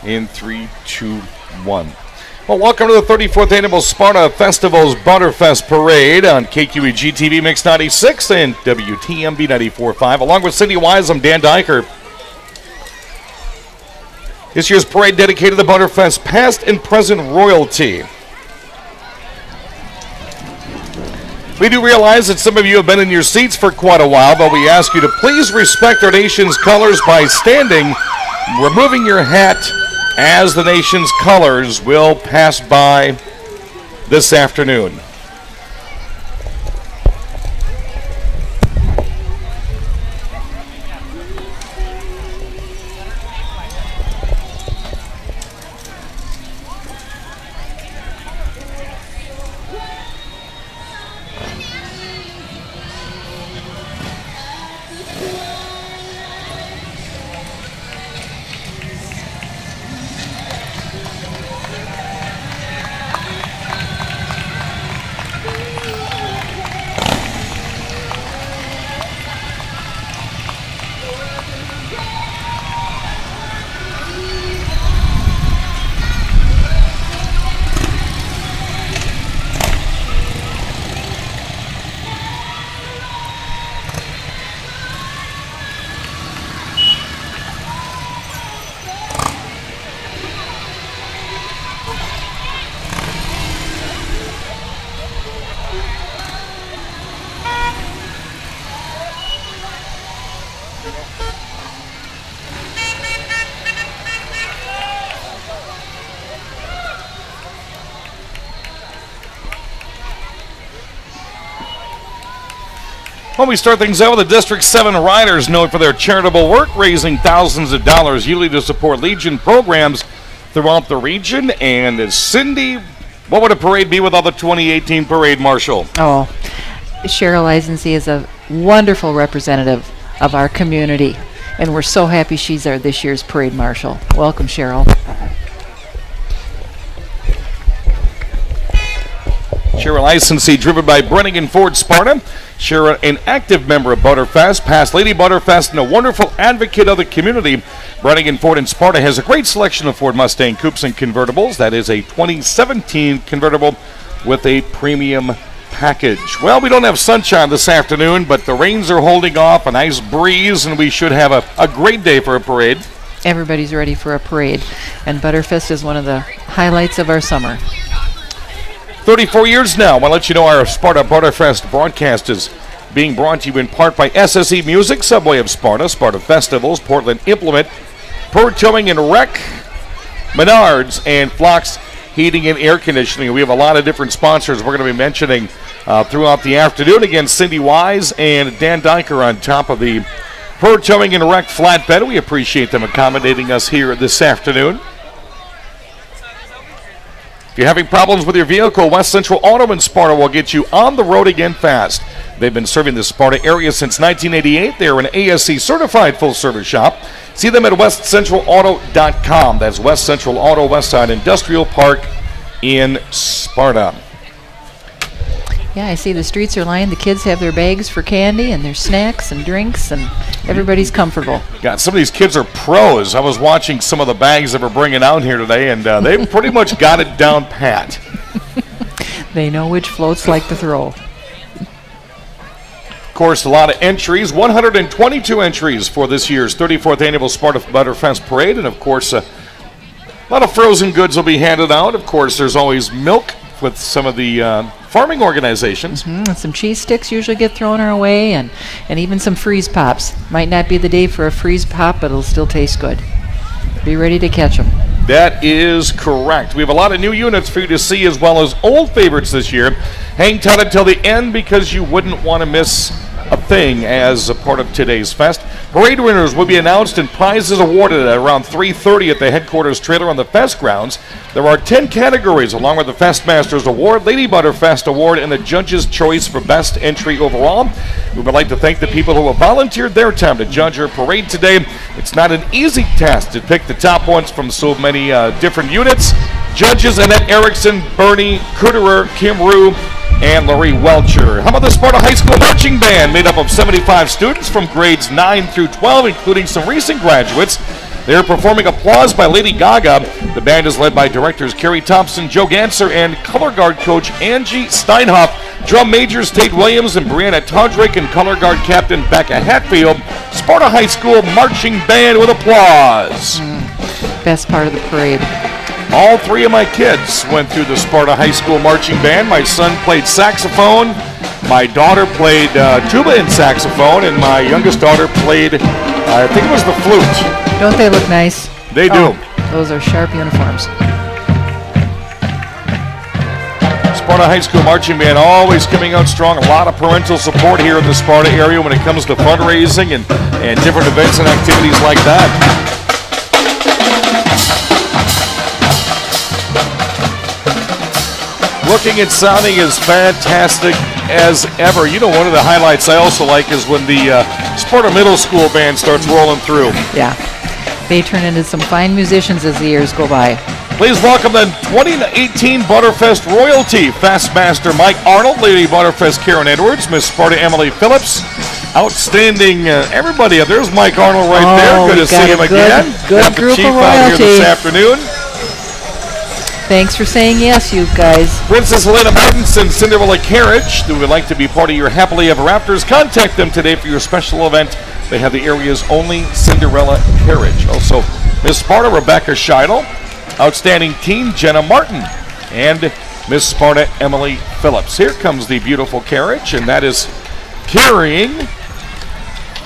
in 3, 2, 1. Well, welcome to the 34th Annual Sparta Festival's Butterfest Parade on KQEGTV Mix 96 and WTMB 94.5. Along with Cindy Wise, I'm Dan Diker. This year's parade dedicated to Butterfest past and present royalty. We do realize that some of you have been in your seats for quite a while, but we ask you to please respect our nation's colors by standing, removing your hat as the nation's colors will pass by this afternoon. Well, we start things out with the District 7 Riders, known for their charitable work, raising thousands of dollars yearly to support Legion programs throughout the region. And Cindy, what would a parade be without the 2018 Parade Marshal? Oh, Cheryl Eisensee is a wonderful representative of our community, and we're so happy she's our this year's Parade Marshal. Welcome, Cheryl. Cheryl Eisensee, driven by Brennigan Ford Sparta. Cheryl, an active member of Butterfest, past Lady Butterfest, and a wonderful advocate of the community. Brennigan Ford in Sparta has a great selection of Ford Mustang coupes and convertibles. That is a 2017 convertible with a premium package. Well, we don't have sunshine this afternoon, but the rains are holding off, a nice breeze, and we should have a great day for a parade. Everybody's ready for a parade, and Butterfest is one of the highlights of our summer. 34 years now. I'll let you know our Sparta Butterfest broadcast is being brought to you in part by SSE Music, Subway of Sparta, Sparta Festivals, Portland Implement, Per Towing and Rec, Menards, and Flox Heating and Air Conditioning. We have a lot of different sponsors we're going to be mentioning throughout the afternoon. Again, Cindy Wise and Dan Diker on top of the Per Towing and Rec flatbed. We appreciate them accommodating us here this afternoon. If you're having problems with your vehicle, West Central Auto in Sparta will get you on the road again fast. They've been serving the Sparta area since 1988. They are an ASC certified full-service shop. See them at westcentralauto.com. That's West Central Auto, Westside Industrial Park in Sparta. Yeah, I see the streets are lined. The kids have their bags for candy and their snacks and drinks, and everybody's comfortable. God, some of these kids are pros. I was watching some of the bags that we're bringing out here today, and they pretty much got it down pat. They know which floats like to throw. Of course, a lot of entries, 122 entries for this year's 34th Annual Sparta Butterfest Parade, and of course, a lot of frozen goods will be handed out. Of course, there's always milk with some of the farming organizations. And some cheese sticks usually get thrown our way, and even some freeze pops. Might not be the day for a freeze pop, but it'll still taste good. Be ready to catch them. That is correct. We have a lot of new units for you to see as well as old favorites this year. Hang tight until the end because you wouldn't want to miss a thing as a part of today's fest. Parade winners will be announced and prizes awarded at around 3:30 at the headquarters trailer on the fest grounds. There are 10 categories along with the Festmasters Award, Lady Butterfest Award, and the Judge's Choice for Best Entry Overall. We would like to thank the people who have volunteered their time to judge our parade today. It's not an easy task to pick the top ones from so many different units. Judges Annette Erickson, Bernie Kuderer, Kim Rue, and Laurie Welcher. How about the Sparta High School Marching Band, made up of 75 students from grades 9 through 12, including some recent graduates. They're performing Applause by Lady Gaga. The band is led by directors Carrie Thompson, Joe Ganser, and color guard coach Angie Steinhoff. Drum majors Tate Williams and Brianna Todrick, and color guard captain Becca Hatfield. Sparta High School marching band with applause. Best part of the parade. All three of my kids went through the Sparta High School marching band. My son played saxophone. My daughter played tuba and saxophone, and my youngest daughter played, I think it was the flute. Don't they look nice? They do. Those are sharp uniforms. Sparta High School marching band always coming out strong. A lot of parental support here in the Sparta area when it comes to fundraising and different events and activities like that. Looking and sounding as fantastic as ever. You know, one of the highlights I also like is when the Sparta Middle School band starts rolling through. Yeah. They turn into some fine musicians as the years go by. Please welcome the 2018 Butterfest royalty, Festmaster Mike Arnold, Lady Butterfest Karen Edwards, Miss Sparta Emily Phillips. Outstanding, everybody. There's Mike Arnold right there. Good to see him again. Good group Chief of royalty out here this afternoon. Thanks for saying yes, you guys. Princess Helena Martinson, Cinderella Carriage, who would like to be part of your Happily Ever Afters. Contact them today for your special event. They have the area's only Cinderella Carriage. Also, Miss Sparta, Rebecca Scheidel. Outstanding teen, Jenna Martin. And Miss Sparta, Emily Phillips. Here comes the beautiful carriage, and that is carrying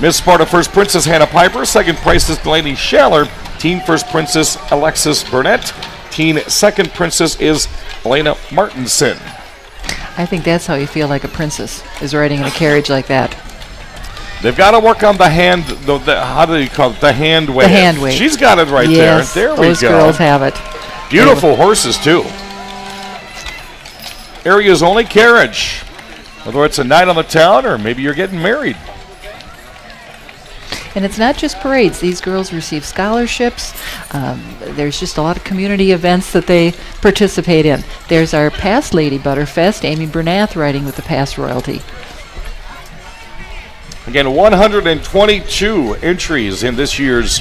Miss Sparta First Princess Hannah Piper, Second Princess Delaney Schaller, Teen First Princess Alexis Burnett, Teen Second Princess is Elena Martinson. I think that's how you feel like a princess, is riding in a carriage like that. They've got to work on the hand, how do you call it? The hand wave. The hand wave. She's got it right yes, there. There we go. Those girls have it. Beautiful horses, too. Area's only carriage. Whether it's a night on the town or maybe you're getting married. And it's not just parades. These girls receive scholarships. There's just a lot of community events that they participate in. There's our past Lady Butterfest, Amy Bernath, riding with the past royalty. Again, 122 entries in this year's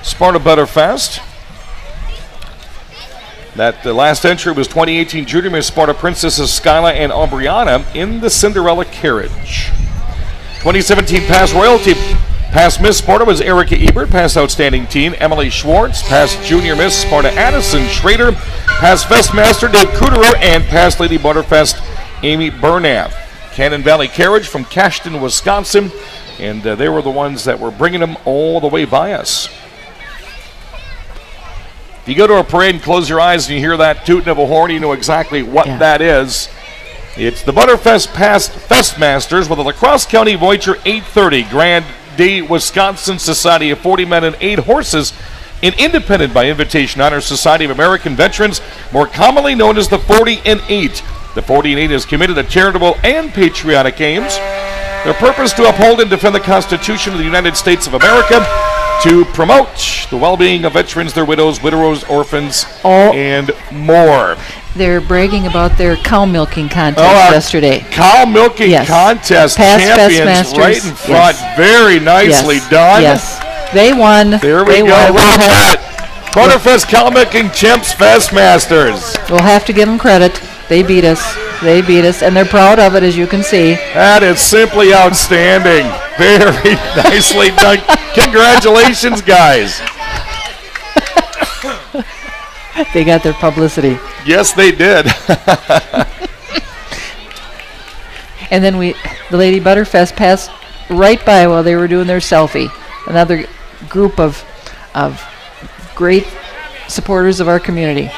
Sparta Butterfest. The last entry was 2018 Junior Miss Sparta Princesses Skyla and Aubriana in the Cinderella Carriage. 2017 past royalty. Past Miss Sparta was Erica Ebert. Past Outstanding Teen, Emily Schwartz. Past Junior Miss Sparta, Addison Schrader. Past Festmaster, Dave Kuderer. And past Lady Butterfest, Amy Bernath. Cannon Valley Carriage from Cashton, Wisconsin. And they were the ones that were bringing them all the way by us. If you go to a parade and close your eyes and you hear that tooting of a horn, you know exactly what that is. It's the Butterfest Past Festmasters with a La Crosse County Voyager 830 Grand Day Wisconsin Society of 40 Men and 8 Horses, an independent by invitation honor Society of American Veterans, more commonly known as the 40 and 8. The 40 and 8 is committed to charitable and patriotic aims. Their purpose to uphold and defend the Constitution of the United States of America, to promote the well-being of veterans, their widows, widowers, orphans, and more. They're bragging about their cow milking contest yesterday. Cow milking contest champions right in front. Yes. Very nicely done. Yes, they won. There we go. Look at that. Butterfest Cow Milking Chimps Festmasters. We'll have to give them credit. They beat us. They beat us, and they're proud of it, as you can see. That is simply outstanding. Very nicely done. Congratulations, guys. They got their publicity. Yes, they did. And then the Lady Butterfest passed right by while they were doing their selfie. Another group of great supporters of our community.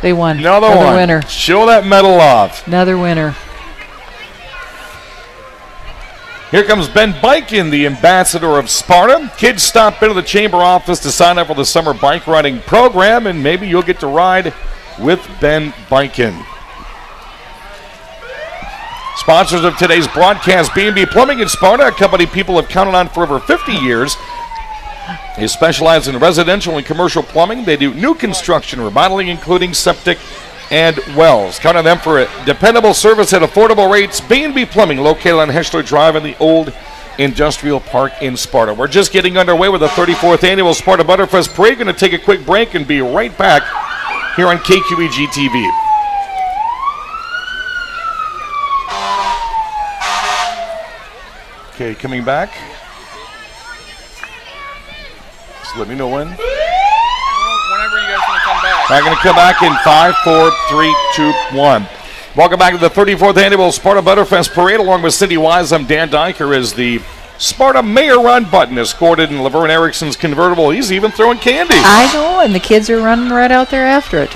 They won. Another winner. Show that medal off. Another winner. Here comes Ben Biken, the ambassador of Sparta. Kids stop into the chamber office to sign up for the summer bike riding program, and maybe you'll get to ride with Ben Biken. Sponsors of today's broadcast, B&B Plumbing in Sparta, a company people have counted on for over 50 years. They specialize in residential and commercial plumbing. They do new construction, remodeling, including septic and wells. Count on them for a dependable service at affordable rates. B&B Plumbing, located on Heschler Drive in the old Industrial Park in Sparta. We're just getting underway with the 34th annual Sparta Butterfest Parade. Going to take a quick break and be right back here on KQEGTV. Okay, coming back. Just let me know when. Whenever you guys want to come back. I'm going to come back in 5, 4, 3, 2, 1. Welcome back to the 34th annual Sparta Butterfest Parade. Along with Cindy Wise, I'm Dan Dyker as the Sparta Mayor Run button escorted in Laverne Erickson's convertible. He's even throwing candy. I know, and the kids are running right out there after it.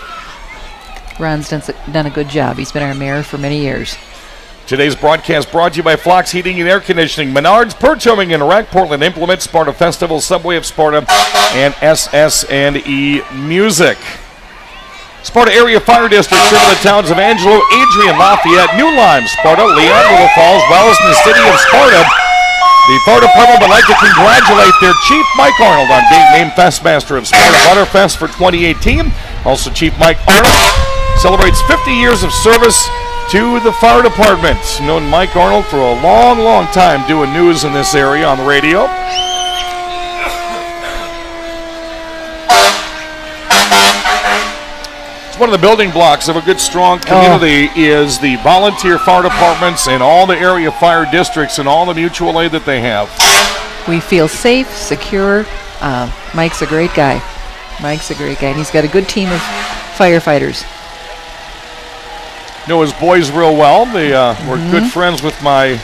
Ron's done a good job. He's been our mayor for many years. Today's broadcast brought to you by Flox Heating and Air Conditioning, Menards, Perchoming and Rack, Portland Implement, Sparta Festival, Subway of Sparta, and SS&E Music. Sparta Area Fire District serving the towns of Angelo, Adrian, Lafayette, New Lyme, Sparta, Leon, Little Falls, Wells, and the city of Sparta. The fire department would like to congratulate their chief, Mike Arnold, on being named Festmaster of Sparta Butterfest for 2018. Also, Chief Mike Arnold celebrates 50 years of service to the fire department. Known Mike Arnold for a long, long time doing news in this area on the radio. One of the building blocks of a good, strong community is the volunteer fire departments and all the area fire districts and all the mutual aid that they have. We feel safe, secure. Mike's a great guy. And he's got a good team of firefighters. Know his boys real well. They were good friends with my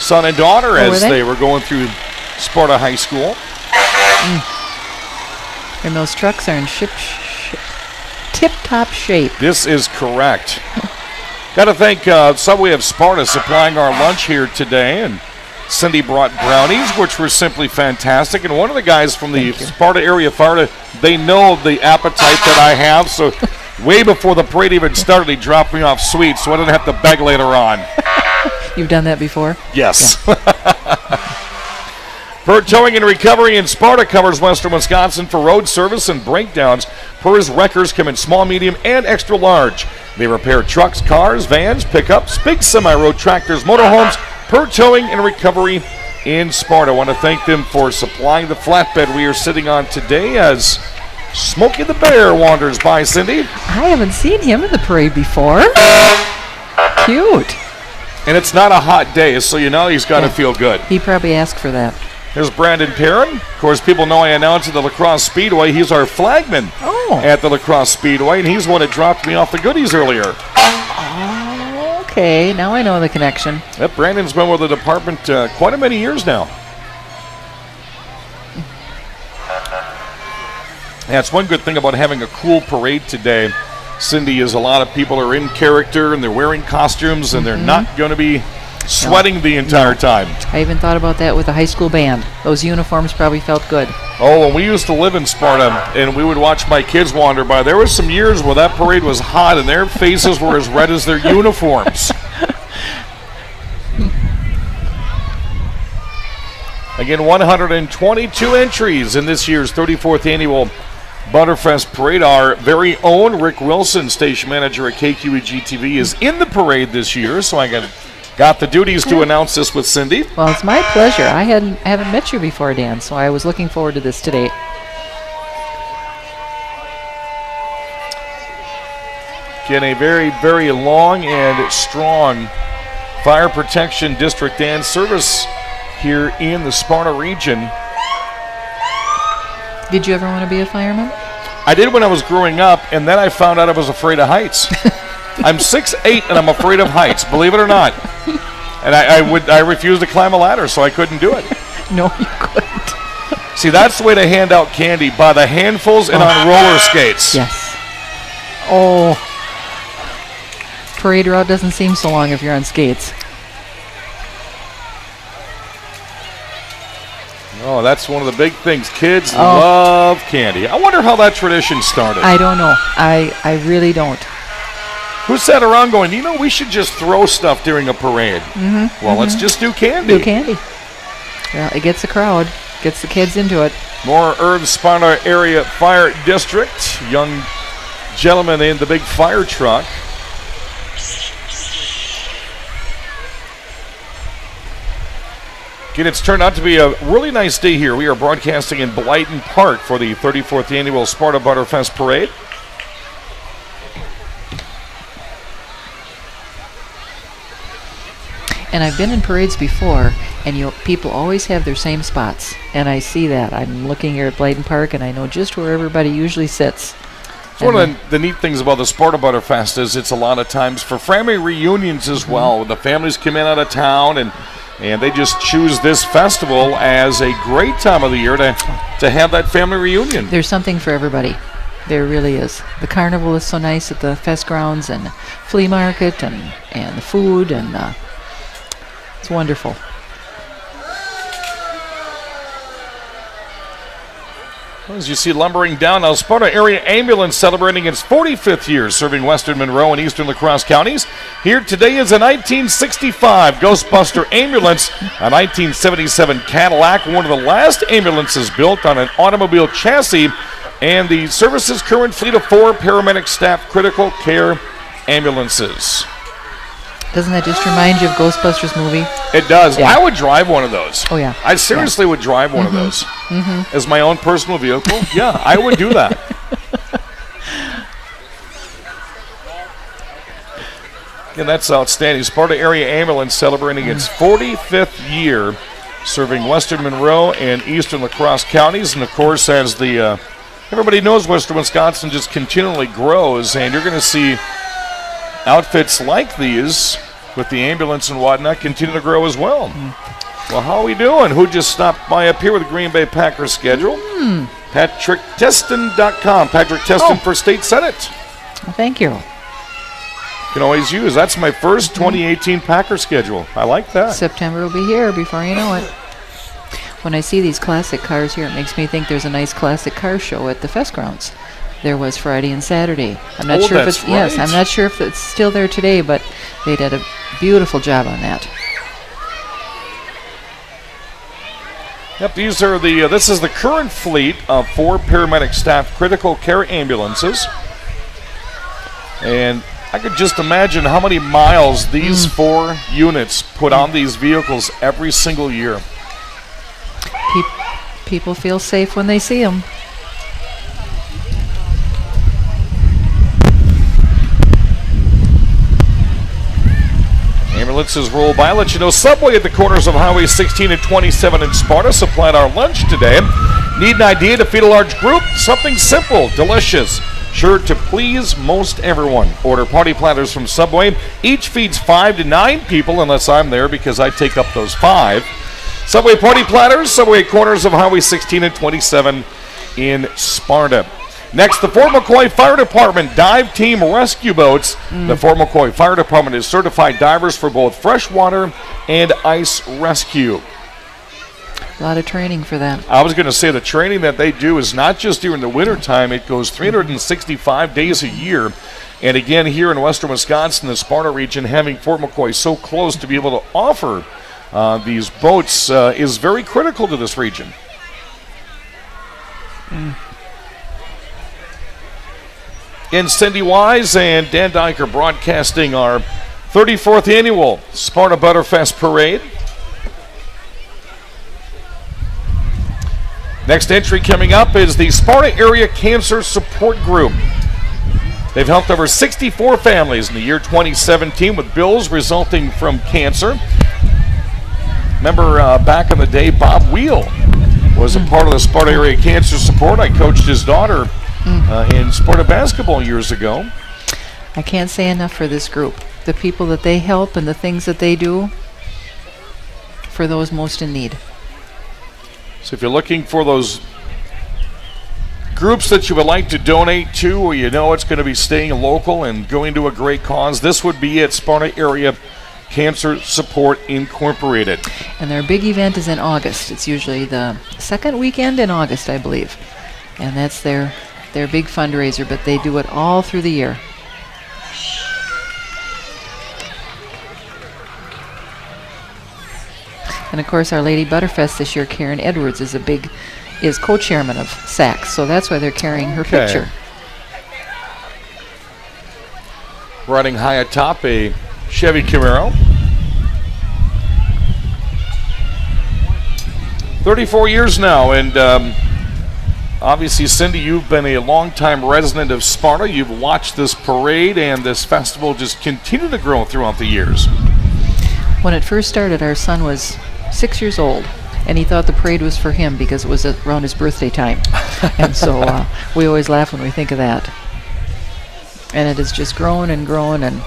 son and daughter as they were going through Sparta High School. And those trucks are in tip-top shape. This is correct. Got to thank Subway of Sparta supplying our lunch here today, and Cindy brought brownies, which were simply fantastic. And one of the guys from the Sparta area fire, they know the appetite that I have, so way before the parade even started, he dropped me off sweets, so I didn't have to beg later on. You've done that before? Yes. Yeah. Burt Towing and Recovery in Sparta covers western Wisconsin for road service and breakdowns. Purr's wreckers come in small, medium, and extra large. They repair trucks, cars, vans, pickups, big semi-road tractors, motorhomes. Burt Towing and Recovery in Sparta. I want to thank them for supplying the flatbed we are sitting on today as Smokey the Bear wanders by, Cindy. I haven't seen him in the parade before. Cute. And it's not a hot day, so you know he's got to feel good. He probably asked for that. Here's Brandon Perrin. Of course, people know I announced at the La Crosse Speedway. He's our flagman at the La Crosse Speedway, and he's the one that dropped me off the goodies earlier. Oh, okay. Now I know the connection. Yep, Brandon's been with the department quite a many years now. That's one good thing about having a cool parade today, Cindy, is a lot of people are in character and they're wearing costumes and they're not going to be sweating the entire time. I even thought about that with the high school band. Those uniforms probably felt good. Oh, when we used to live in Sparta and we would watch my kids wander by, there was some years where that parade was hot and their faces were as red as their uniforms. Again, 122 entries in this year's 34th annual Butterfest Parade. Our very own Rick Wilson, station manager at KQEGTV, is in the parade this year, so I got the duties to announce this with Cindy. Well, it's my pleasure. I haven't met you before, Dan, so I was looking forward to this today. Again, a very, very long and strong fire protection district and service here in the Sparta region. Did you ever want to be a fireman? I did when I was growing up, and then I found out I was afraid of heights. I'm 6'8", and I'm afraid of heights, believe it or not. And I refused to climb a ladder, so I couldn't do it. No, you couldn't. See, that's the way to hand out candy, by the handfuls and on roller skates. Yes. Oh. Parade route doesn't seem so long if you're on skates. Oh, that's one of the big things. Kids love candy. I wonder how that tradition started. I don't know. I really don't. Who sat around going, you know, we should just throw stuff during a parade? Well, let's just do candy. Do candy. Well, it gets the crowd, gets the kids into it. More Irv Sparta Area Fire District. Young gentleman in the big fire truck. Again, it's turned out to be a really nice day here. We are broadcasting in Blyton Park for the 34th annual Sparta Butterfest Parade. And I've been in parades before, and people always have their same spots. And I see that. I'm looking here at Blyton Park, and I know just where everybody usually sits. It's one of the neat things about the Sparta Butterfest is it's a lot of times for family reunions as well. The families come in out of town, and they just choose this festival as a great time of the year to have that family reunion. There's something for everybody. There really is. The carnival is so nice at the fest grounds, and flea market, and the food, and it's wonderful. As you see lumbering down now, Sparta Area Ambulance celebrating its 45th year serving Western Monroe and Eastern La Crosse counties. Here today is a 1965 Ghostbuster ambulance, a 1977 Cadillac, one of the last ambulances built on an automobile chassis, and the service's current fleet of 4 paramedic staff critical care ambulances. Doesn't that just remind you of Ghostbusters movie? It does. Yeah. I would drive one of those. Oh, yeah. I seriously would drive one of those as my own personal vehicle. Yeah, I would do that. And that's outstanding. Sparta Area Ambulance celebrating its 45th year serving Western Monroe and Eastern La Crosse counties. And, of course, as the everybody knows, Western Wisconsin just continually grows, and you're going to see outfits like these with the ambulance and whatnot continue to grow as well. Well, how are we doing? Who just stopped by up here with the Green Bay Packers schedule? PatrickTeston.com. Patrick Teston for State Senate. Well, thank you. Can always use. That's my first 2018 Packer schedule. I like that. September will be here before you know it. When I see these classic cars here, it makes me think there's a nice classic car show at the fest grounds. There was Friday and Saturday. I'm not sure if it's yes. I'm not sure if it's still there today, but they did a beautiful job on that. Yep, these are the. This is the current fleet of 4 paramedic staff critical care ambulances, and I could just imagine how many miles these 4 units put on these vehicles every single year. People feel safe when they see them. Ambulances roll by. Let you know Subway at the corners of Highway 16 and 27 in Sparta supplied our lunch today. Need an idea to feed a large group? Something simple, delicious, sure to please most everyone. Order party platters from Subway. Each feeds 5 to 9 people, unless I'm there because I take up those 5. Subway party platters, Subway at corners of Highway 16 and 27 in Sparta. Next, the Fort McCoy Fire Department Dive Team Rescue Boats. The Fort McCoy Fire Department is certified divers for both freshwater and ice rescue. A lot of training for that. I was going to say the training that they do is not just during the wintertime. It goes 365 days a year. And again, here in western Wisconsin, the Sparta region, having Fort McCoy so close to be able to offer these boats is very critical to this region. And Cindy Wise and Dan Dyke are broadcasting our 34th annual Sparta Butterfest Parade. Next entry coming up is the Sparta Area Cancer Support Group. They've helped over 64 families in the year 2017 with bills resulting from cancer. Remember back in the day, Bob Wheel was a part of the Sparta Area Cancer Support. I coached his daughter in Sparta basketball years ago. I can't say enough for this group. The people that they help and the things that they do for those most in need. So if you're looking for those groups that you would like to donate to, or you know it's going to be staying local and going to a great cause, this would be at Sparta Area Cancer Support Incorporated. And their big event is in August. It's usually the second weekend in August, I believe. And that's their big fundraiser, but they do it all through the year. And of course, Our Lady Butterfest this year, Karen Edwards is co-chairman of SACS, so that's why they're carrying her picture. Riding high atop a Chevy Camaro. 34 years now, and obviously, Cindy, you've been a longtime resident of Sparta. You've watched this parade and this festival just continue to grow throughout the years. When it first started, our son was 6 years old, and he thought the parade was for him because it was around his birthday time. And so we always laugh when we think of that. And it has just grown and grown. And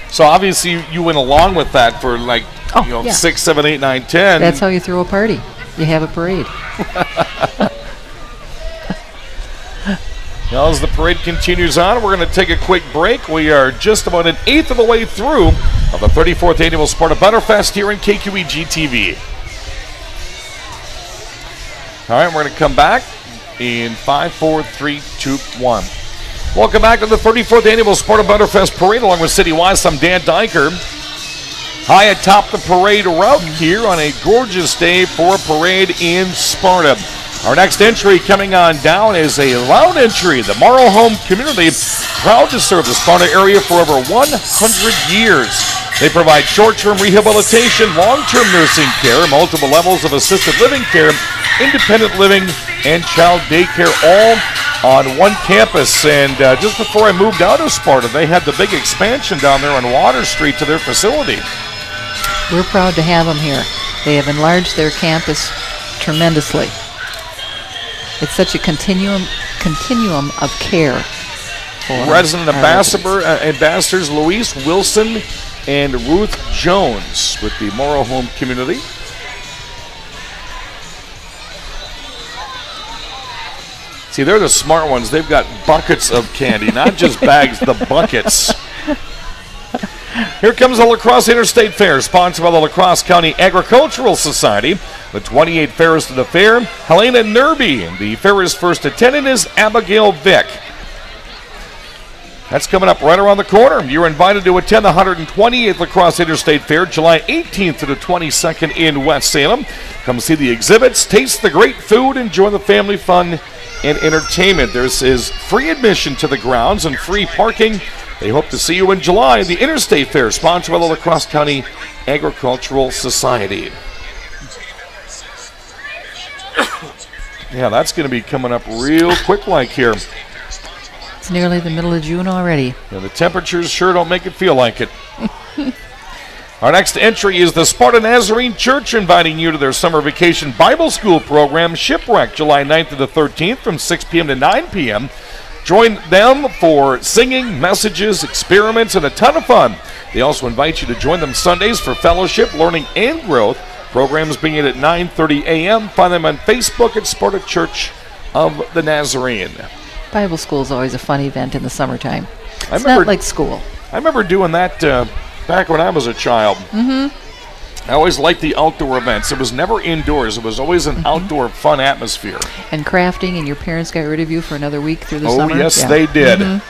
so obviously you went along with that for like 6, 7, 8, 9, 10. That's how you throw a party. You have a parade. Now, as the parade continues on, we're going to take a quick break. We are just about an eighth of the way through of the 34th Annual Sparta Butterfest here in KQEGTV. All right, we're going to come back in 5, 4, 3, 2, 1. Welcome back to the 34th Annual Sparta Butterfest Parade along with City West. I'm Dan Dyker. High atop the parade route here on a gorgeous day for a parade in Sparta. Our next entry coming on down is a loud entry. The Morrow Home community, proud to serve the Sparta area for over 100 years. They provide short-term rehabilitation, long-term nursing care, multiple levels of assisted living care, independent living, and child daycare, all on one campus. And just before I moved out of Sparta, they had the big expansion down there on Water Street to their facility. We're proud to have them here. They have enlarged their campus tremendously. It's such a continuum of care. Resident ambassadors Louise Wilson and Ruth Jones with the Morrow Home community. See, they're the smart ones. They've got buckets of candy, not just bags, the buckets. Here comes the La Crosse Interstate Fair, sponsored by the La Crosse County Agricultural Society. The 28 fairs to the fair. Helena Nerby, the fair's first attendant, is Abigail Vick. That's coming up right around the corner. You're invited to attend the 128th La Crosse Interstate Fair, July 18th to the 22nd in West Salem. Come see the exhibits, taste the great food, enjoy the family fun and entertainment. There is free admission to the grounds and free parking. They hope to see you in July. The Interstate Fair, sponsored by the La Crosse County Agricultural Society. Yeah, that's going to be coming up real quick like here. It's nearly the middle of June already. Yeah, the temperatures sure don't make it feel like it. Our next entry is the Sparta Nazarene Church, inviting you to their summer vacation Bible school program, Shipwreck, July 9th to the 13th from 6 p.m. to 9 p.m. Join them for singing, messages, experiments, and a ton of fun. They also invite you to join them Sundays for fellowship, learning, and growth. Programs begin at 9:30 a.m. Find them on Facebook at Sparta Church of the Nazarene. Bible school is always a fun event in the summertime. It's not like school. I remember doing that back when I was a child. Mm-hmm. I always liked the outdoor events. It was never indoors. It was always an outdoor fun atmosphere. And crafting, and your parents got rid of you for another week through the summer? Oh, yes, they did. Mm-hmm.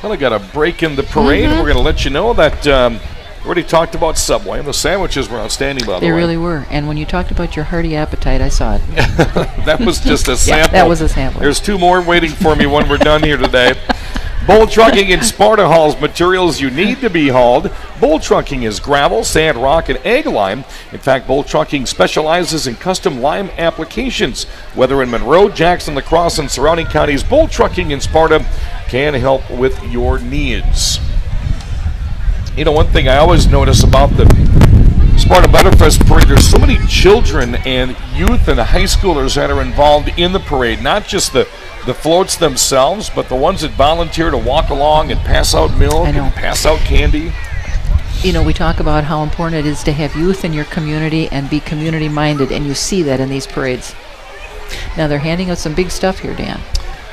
Well, I got a break in the parade. We're going to let you know that we already talked about Subway. The sandwiches were outstanding, by the way. They really were. And when you talked about your hearty appetite, I saw it. That was just a sample. Yeah, that was a sample. There's 2 more waiting for me when we're done here today. Bull Trucking in Sparta hauls materials you need to be hauled. Bull Trucking is gravel, sand, rock, and egg lime. In fact, Bull Trucking specializes in custom lime applications. Whether in Monroe, Jackson, La Crosse, and surrounding counties, Bull Trucking in Sparta can help with your needs. You know, one thing I always notice about the Sparta Butterfest Parade, there's so many children and youth and high schoolers that are involved in the parade, not just the floats themselves, but the ones that volunteer to walk along and pass out milk and pass out candy. You know, we talk about how important it is to have youth in your community and be community-minded, and you see that in these parades. Now, they're handing out some big stuff here, Dan.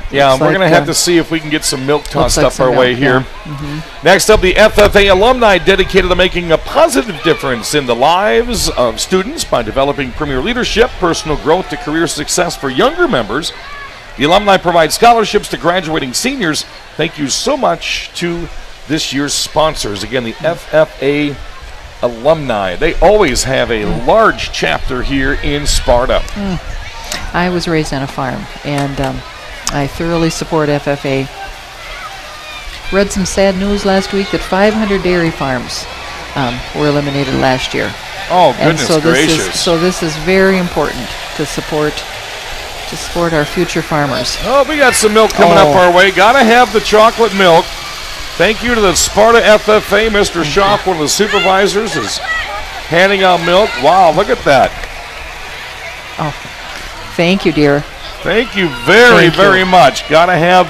Yeah, we're going to have to see if we can get some milk tossed up our way here. Yeah. Mm-hmm. Next up, the FFA alumni dedicated to making a positive difference in the lives of students by developing premier leadership, personal growth to career success for younger members. The alumni provide scholarships to graduating seniors. Thank you so much to this year's sponsors. Again, the FFA alumni. They always have a large chapter here in Sparta. I was raised on a farm, and I thoroughly support FFA. read some sad news last week that 500 dairy farms were eliminated last year. Oh, And goodness so gracious. this is very important to support our future farmers. Oh, we got some milk coming up our way. Gotta have the chocolate milk. Thank you to the Sparta FFA. Mr. Schaff, one of the supervisors, is handing out milk. Wow, look at that. Oh, thank you, dear. Thank you very much. Gotta have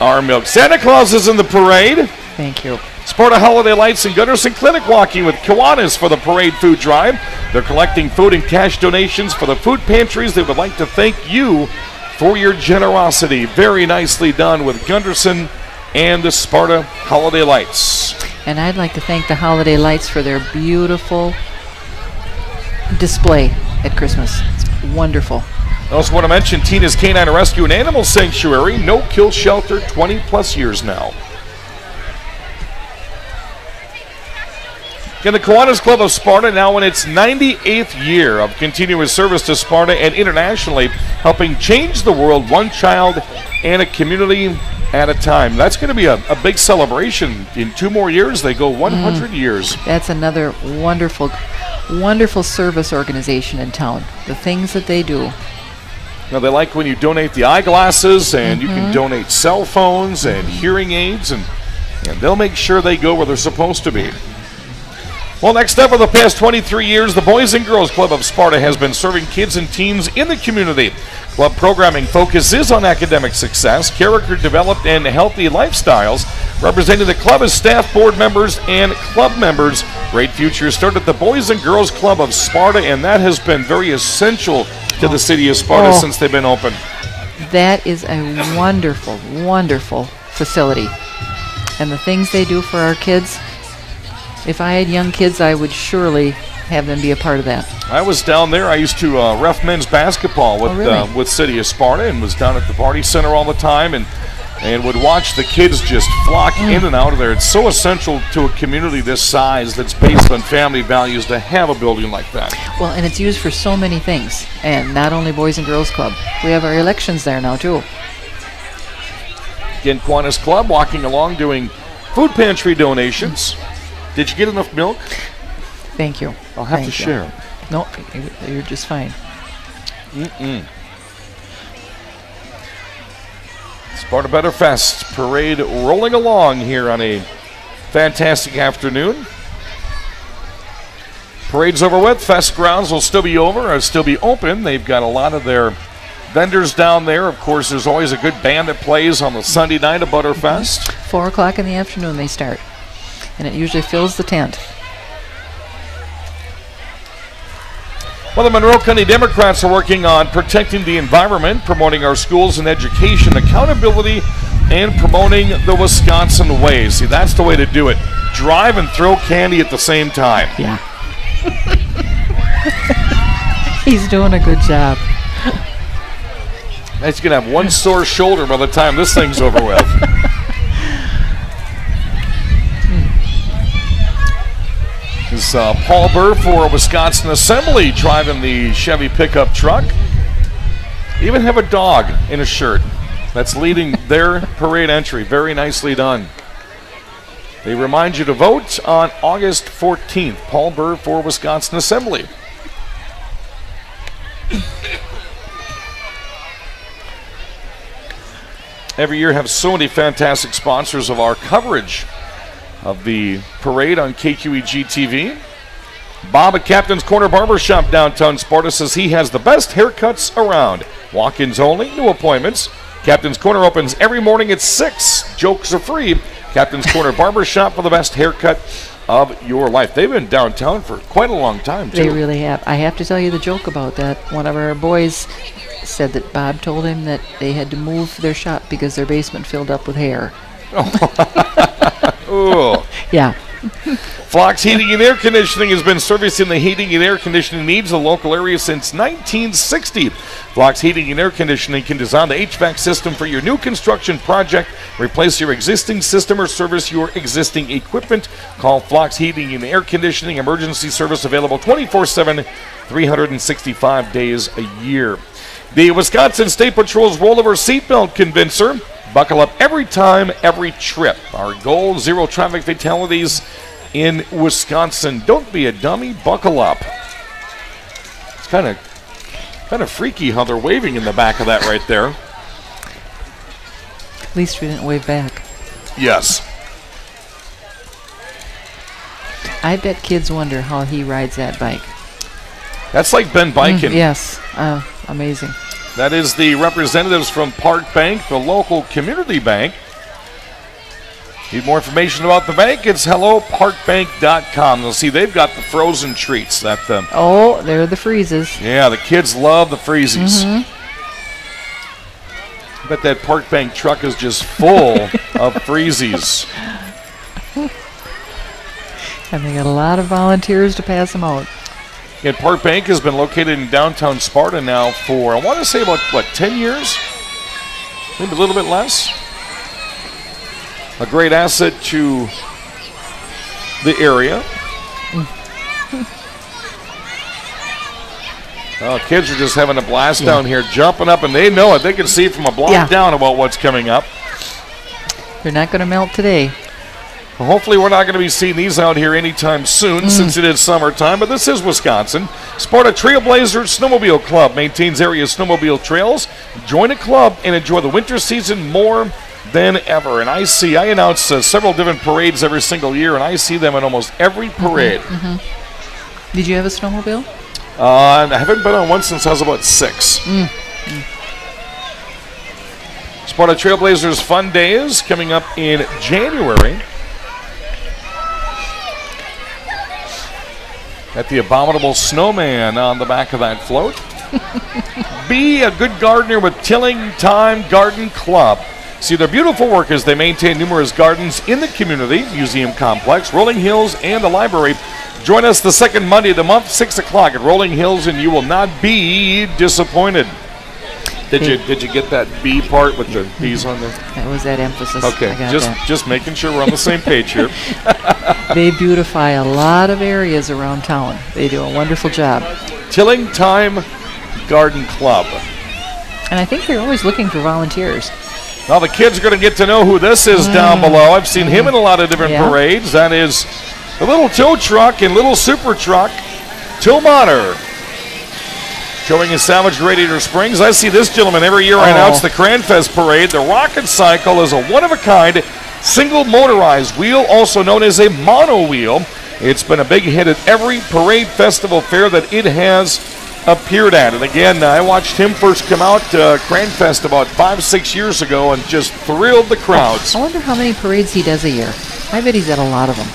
our milk. Santa Claus is in the parade. Thank you. Sparta Holiday Lights and Gunderson Clinic walking with Kiwanis for the parade food drive. They're collecting food and cash donations for the food pantries. They would like to thank you for your generosity. Very nicely done with Gunderson and the Sparta Holiday Lights. And I'd like to thank the Holiday Lights for their beautiful display at Christmas. It's wonderful. I also want to mention Tina's Canine Rescue and Animal Sanctuary, no-kill shelter, 20-plus years now. Again, the Kiwanis Club of Sparta now in its 98th year of continuous service to Sparta and internationally, helping change the world one child and a community at a time. That's going to be a big celebration. In 2 more years, they go 100 years. That's another wonderful, wonderful service organization in town. The things that they do. Now, they like when you donate the eyeglasses, and you can donate cell phones and hearing aids, and they'll make sure they go where they're supposed to be. Well, next up, for the past 23 years, the Boys and Girls Club of Sparta has been serving kids and teens in the community. Club programming focuses on academic success, character development, and healthy lifestyles. Representing the club as staff, board members, and club members, great futures start at the Boys and Girls Club of Sparta, and that has been very essential to the city of Sparta since they've been open. That is a wonderful, wonderful facility. And the things they do for our kids, if I had young kids, I would surely have them be a part of that. I was down there. I used to ref men's basketball with City of Sparta, and was down at the party center all the time, and would watch the kids just flock in and out of there. It's so essential to a community this size that's based on family values to have a building like that. Well, and it's used for so many things, and not only Boys and Girls Club. We have our elections there now, too. Again, Kiwanis Club walking along doing food pantry donations. Did you get enough milk? Thank you. I'll have to share. No, you're just fine. Sparta Butterfest Parade rolling along here on a fantastic afternoon. Parade's over with. Fest grounds will still be open. They've got a lot of their vendors down there. Of course, there's always a good band that plays on the Sunday night of Butterfest. 4 o'clock in the afternoon they start, and it usually fills the tent. Well, the Monroe County Democrats are working on protecting the environment, promoting our schools and education, accountability, and promoting the Wisconsin way. See, that's the way to do it. Drive and throw candy at the same time. Yeah. He's doing a good job. He's going to have one sore shoulder by the time this thing's over with. This is Paul Burr for Wisconsin Assembly driving the Chevy pickup truck. Even have a dog in a shirt that's leading their parade entry. Very nicely done. They remind you to vote on August 14th. Paul Burr for Wisconsin Assembly. Every year have so many fantastic sponsors of our coverage of the parade on KQEGTV. Bob at Captain's Corner Barbershop downtown Sparta says he has the best haircuts around. Walk-ins only, no appointments. Captain's Corner opens every morning at 6. Jokes are free. Captain's Corner Barbershop for the best haircut of your life. They've been downtown for quite a long time, too. They really have. I have to tell you the joke about that. One of our boys said that Bob told him that they had to move their shop because their basement filled up with hair. Oh. Yeah. Flox Heating and Air Conditioning has been servicing the heating and air conditioning needs of the local area since 1960. Flox Heating and Air Conditioning can design the HVAC system for your new construction project, replace your existing system, or service your existing equipment. Call Flox Heating and Air Conditioning. Emergency service available 24/7, 365 days a year. The Wisconsin State Patrol's rollover seatbelt convincer Buckle up every time, every trip. Our goal, 0 traffic fatalities in Wisconsin. Don't be a dummy, buckle up. It's kind of freaky how they're waving in the back of that right there. At least we didn't wave back. Yes. I bet kids wonder how he rides that bike. That's like Ben biking. Yes. Amazing. That is the representatives from Park Bank, the local community bank. Need more information about the bank? It's helloparkbank.com. You'll see they've got the frozen treats. They're the freezes. Yeah, the kids love the freezies. I bet that Park Bank truck is just full of freezies. And they got a lot of volunteers to pass them out. And Park Bank has been located in downtown Sparta now for, I want to say about, 10 years? Maybe a little bit less. A great asset to the area. Oh, kids are just having a blast down here, jumping up, and they know it. They can see from a block down about what's coming up. They're not going to melt today. Well, hopefully we're not going to be seeing these out here anytime soon since it is summertime, but this is Wisconsin. Sparta Trailblazers Snowmobile Club maintains area snowmobile trails. Join a club and enjoy the winter season more than ever. And I announce several different parades every single year, and I see them in almost every parade. Did you have a snowmobile? I haven't been on one since I was about 6. Sparta Trailblazers Fun Days coming up in January. At the Abominable Snowman on the back of that float. Be a good gardener with Tilling Time Garden Club. See their beautiful work as they maintain numerous gardens in the community, museum complex, Rolling Hills, and the library. Join us the second Monday of the month, 6 o'clock at Rolling Hills, and you will not be disappointed. Did you get that B part with the B's on there? That was that emphasis. Okay, just making sure we're on the same page here. They beautify a lot of areas around town. They do a wonderful job. Tilling Time Garden Club. And I think they're always looking for volunteers. Well, the kids are going to get to know who this is down below. I've seen him in a lot of different parades. That is the little tow truck and little super truck, Tillmater. Showing his Salvage Radiator Springs. I see this gentleman every year. I announce the Cranfest Parade. The Rocket Cycle is a one-of-a-kind single motorized wheel, also known as a mono wheel. It's been a big hit at every parade festival fair that it has appeared at. And again, I watched him first come out Cranfest about 5-6 years ago and just thrilled the crowds. I wonder how many parades he does a year. I bet he's at a lot of them.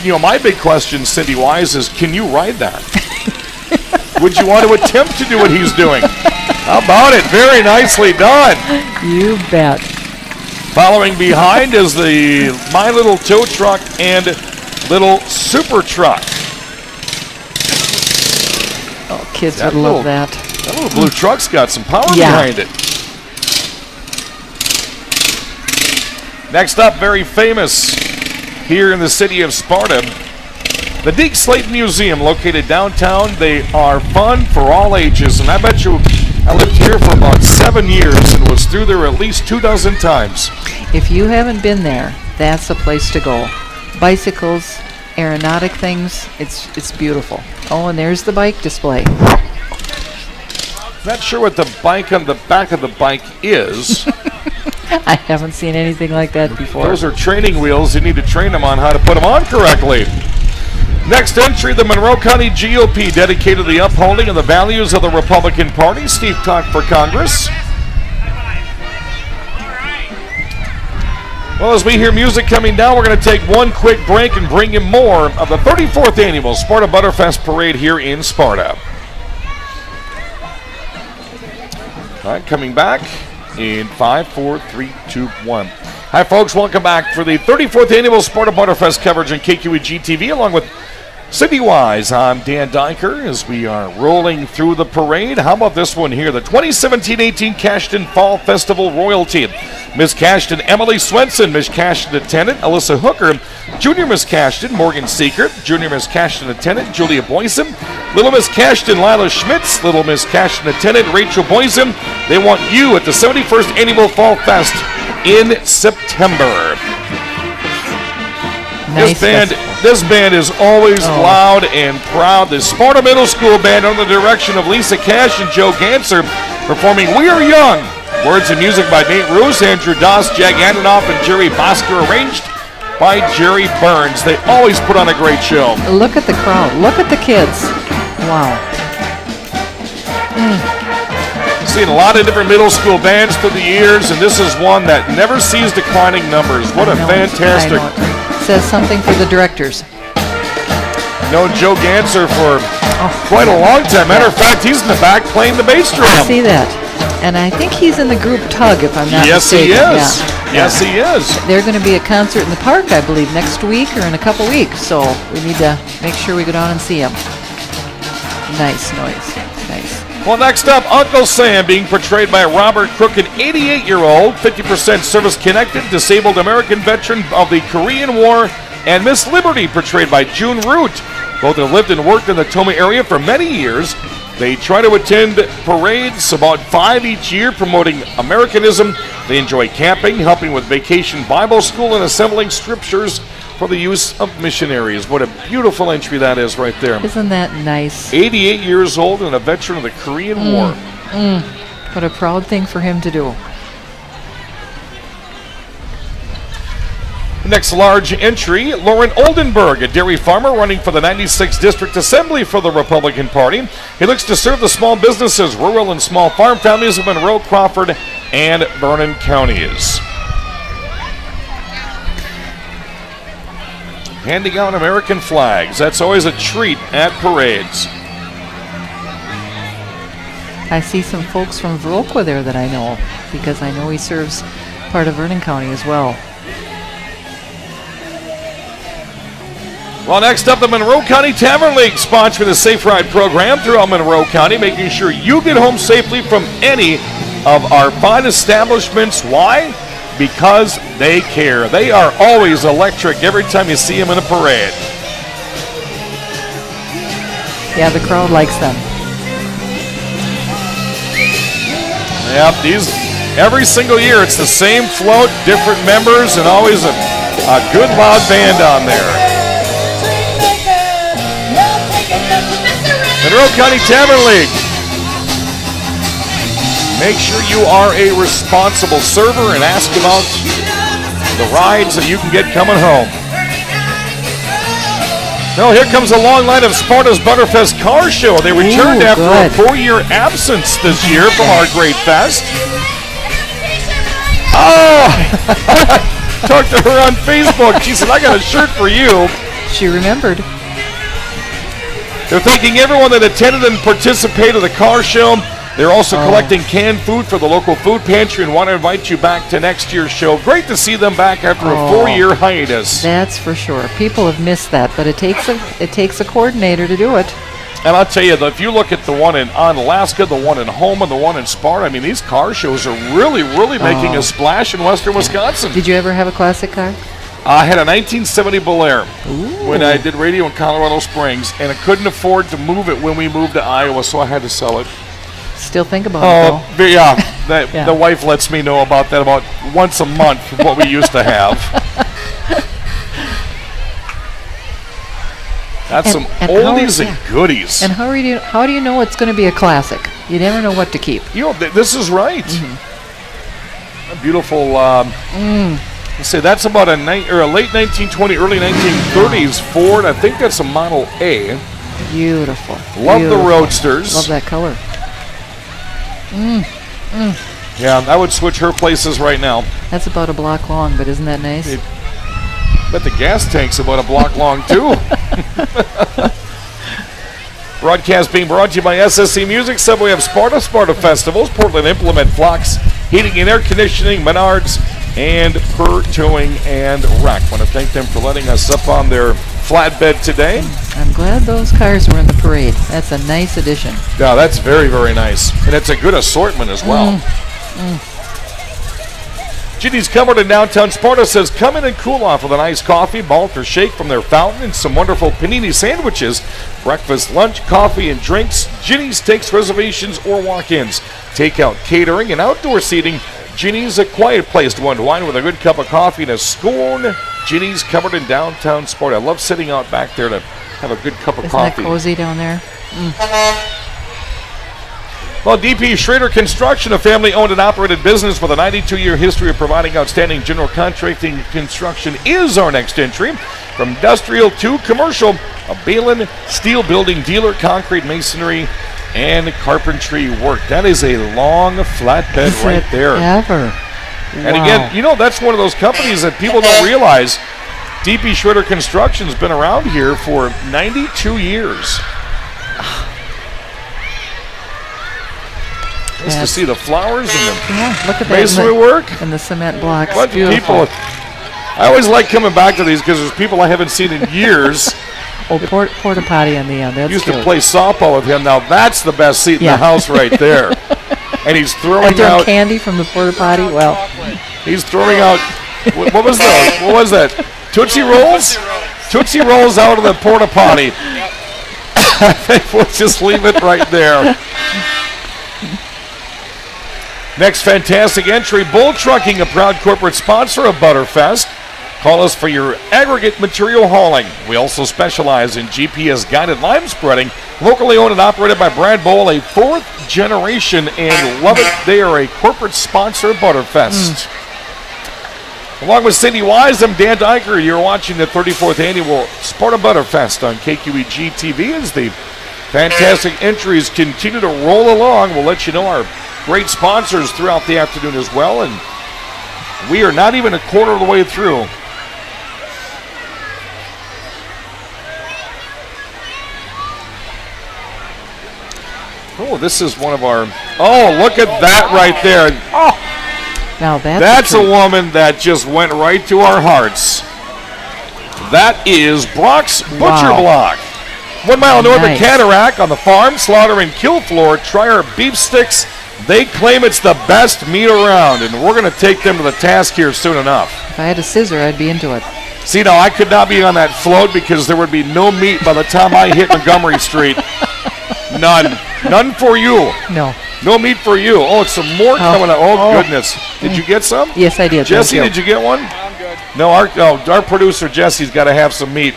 You know, my big question, Cindy Wise, is can you ride that? Would you want to attempt to do what he's doing? How about it? Very nicely done. You bet. Following behind is the My Little Tow Truck and Little Super Truck. Oh, kids would love that. That little blue truck's got some power behind it. Next up, very famous here in the city of Sparta, the Deke Slayton Museum, located downtown. They are fun for all ages, and I bet you I lived here for about 7 years and was through there at least 24 times. If you haven't been there, that's a place to go. Bicycles, aeronautic things, it's beautiful. Oh, and there's the bike display. Not sure what the bike on the back of the bike is. I haven't seen anything like that before. Those are training wheels. You need to train them on how to put them on correctly. Next entry, the Monroe County GOP, dedicated to the upholding of the values of the Republican Party. Steve Talk for Congress. Well, as we hear music coming down, we're going to take one quick break and bring you more of the 34th Annual Sparta Butterfest Parade here in Sparta. All right, coming back in 5, 4, 3, 2, 1. Hi, folks. Welcome back for the 34th Annual Sparta Butterfest coverage on KQEGTV, along with Cindy Wise. I'm Dan Dyker as we are rolling through the parade. How about this one here? The 2017-18 Cashton Fall Festival Royalty. Miss Cashton, Emily Swenson. Miss Cashton Attendant, Alyssa Hooker. Junior Miss Cashton, Morgan Seekert. Junior Miss Cashton Attendant, Julia Boyson. Little Miss Cashton, Lila Schmitz. Little Miss Cashton Attendant, Rachel Boyson. They want you at the 71st Annual Fall Fest in September. Nice This band is always loud and proud. The Sparta Middle School Band under the direction of Lisa Cash and Joe Ganser performing We Are Young. Words and music by Nate Roos, Andrew Doss, Jag Antonoff, and Jerry Bosker, arranged by Jerry Burns. They always put on a great show. Look at the crowd. Look at the kids. Wow. Seen a lot of different middle school bands through the years, and this is one that never sees declining numbers. What a fantastic... Says something for the directors. Known Joe Ganser for quite a long time. Matter of fact, he's in the back playing the bass drum. I see that. And I think he's in the group Tug, if I'm not Yes, he mistaken. is. Yeah. Yes, he is. They're going to be a concert in the park, I believe, next week or in a couple weeks. So we need to make sure we go down and see him. Nice noise. Nice. Well, next up, Uncle Sam, being portrayed by Robert Crook, an 88-year-old, 50% service-connected, disabled American veteran of the Korean War, and Miss Liberty, portrayed by June Root. Both have lived and worked in the Tomah area for many years. They try to attend parades, about 5 each year, promoting Americanism. They enjoy camping, helping with vacation Bible school, and assembling scriptures for the use of missionaries. What a beautiful entry that is right there. Isn't that nice? 88 years old and a veteran of the Korean War. What a proud thing for him to do. Next large entry, Lauren Oldenburg, a dairy farmer running for the 96th District Assembly for the Republican Party. He looks to serve the small businesses, rural and small farm families of Monroe, Crawford, and Vernon counties. Handing out American flags. That's always a treat at parades. I see some folks from Viroqua there that I know, because I know he serves part of Vernon County as well. Well, next up, the Monroe County Tavern League sponsoring the Safe Ride program throughout Monroe County, making sure you get home safely from any of our fine establishments. Why? Because they care. They are always electric every time you see them in a parade. Yeah, the crowd likes them. Yep, every single year it's the same float, different members, and always a good loud band on there. Monroe County Tavern League. Make sure you are a responsible server and ask about the rides that you can get coming home. Now here comes a long line of Sparta's Butterfest Car Show. They returned after a 4-year absence this year from our great fest. Oh! Talked to her on Facebook. She said, I got a shirt for you. She remembered. They're thanking everyone that attended and participated in the car show. They're also collecting canned food for the local food pantry and want to invite you back to next year's show. Great to see them back after a 4-year hiatus. That's for sure. People have missed that, but it takes a coordinator to do it. And I'll tell you, if you look at the one in Alaska, the one in Houma, the one in Sparta, I mean, these car shows are really making a splash in western Wisconsin. Did you ever have a classic car? I had a 1970 Bel Air when I did radio in Colorado Springs, and I couldn't afford to move it when we moved to Iowa, so I had to sell it. Still think about it, though. Yeah, the wife lets me know about that about once a month, what we used to have. That's some oldies and goodies. And how do you know it's going to be a classic? You never know what to keep. You know, this is right. A beautiful, let's say that's about a late 1920, early 1930s Ford. I think that's a Model A. Beautiful. Love the Roadsters. Love that color. Yeah, I would switch her places right now. That's about a block long, but isn't that nice? But the gas tank's about a block long, too. Broadcast being brought to you by SSC Music, Subway of Sparta, Sparta Festivals, Portland Implement, Flocks, Heating and Air Conditioning, Menards, and Per Towing and Rack. I want to thank them for letting us up on their flatbed today. I'm glad those cars were in the parade. That's a nice addition. Yeah, that's very, very nice. And it's a good assortment as well. Ginny's Cupboard in downtown Sparta says, come in and cool off with an iced coffee, malt, or shake from their fountain, and some wonderful panini sandwiches. Breakfast, lunch, coffee, and drinks. Ginny's takes reservations or walk-ins. Takeout, catering, and outdoor seating. Ginny's a quiet place to unwind with a good cup of coffee and a scone. Ginny's covered in downtown Sparta. I love sitting out back there to have a good cup of coffee. Isn't that cozy down there? Well, DP Schrader Construction, a family-owned and operated business with a 92-year history of providing outstanding general contracting construction, is our next entry. From industrial to commercial, a Balin steel building dealer, concrete masonry, and carpentry work. That is a long flatbed right there. Ever. And again, you know, that's one of those companies that people don't realize. DP Schrader Construction's been around here for 92 years. Nice to see the flowers and the look at masonry work. And the cement blocks. But people, I always like coming back to these because there's people I haven't seen in years. Oh, porta potty on the end. That's used cute. to play softball with him. Now that's the best seat in the house right there. And he's throwing out candy from the porta potty. Well, he's throwing out. What was that? Tootsie Rolls? Tootsie Rolls out of the porta potty. I think we'll just leave it right there. Next fantastic entry, Bull Trucking, a proud corporate sponsor of Butterfest. Call us for your aggregate material hauling. We also specialize in GPS-guided lime spreading. Locally owned and operated by Brad Bowl, a fourth generation, and love it. They are a corporate sponsor of Butterfest. Along with Cindy Wise, I'm Dan Diker. You're watching the 34th annual Sparta Butterfest on KQEGTV as the fantastic entries continue to roll along. We'll let you know our great sponsors throughout the afternoon as well, and we are not even a quarter of the way through. Oh, this is one of our, look at that right there. Now that's a woman that just went right to our hearts. That is Brock's Butcher Block. 1 mile north of Cataract on the farm, slaughter and kill floor. Try our beef sticks. They claim it's the best meat around, and we're going to take them to the task here soon enough. If I had a scissor, I'd be into it. See, now I could not be on that float because there would be no meat by the time I hit Montgomery Street. None. None for you. No. No meat for you. Oh, it's some more coming up. Oh, goodness. Did you get some? Yes, I did. Jesse, did you get one? I'm good. No, our producer, Jesse's got to have some meat.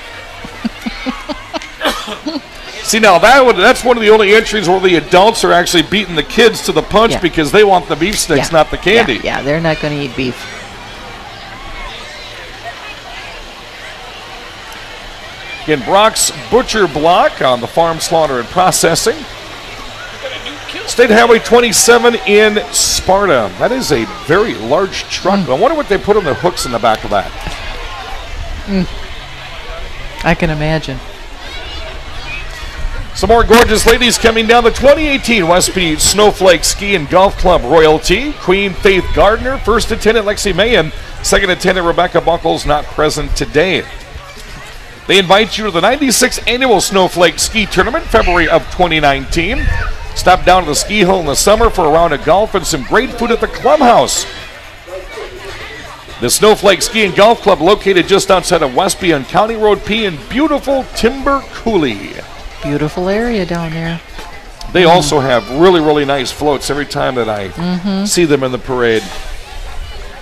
See, now that's one of the only entries where the adults are actually beating the kids to the punch because they want the beef sticks, not the candy. Yeah, they're not going to eat beef. Again, Brock's Butcher Block on the farm, slaughter, and processing. State Highway 27 in Sparta. That is a very large truck. I wonder what they put on the hooks in the back of that. I can imagine. Some more gorgeous ladies coming down the 2018 Westby Snowflake Ski and Golf Club royalty. Queen Faith Gardner, first attendant Lexi Mahan, second attendant Rebecca Buckles, not present today. They invite you to the 96th annual Snowflake Ski Tournament, February of 2019. Stop down to the ski hill in the summer for a round of golf and some great food at the clubhouse. The Snowflake Ski and Golf Club, located just outside of Westby on County Road P in beautiful Timber Coulee. Beautiful area down there. They also have really, really nice floats every time that I see them in the parade.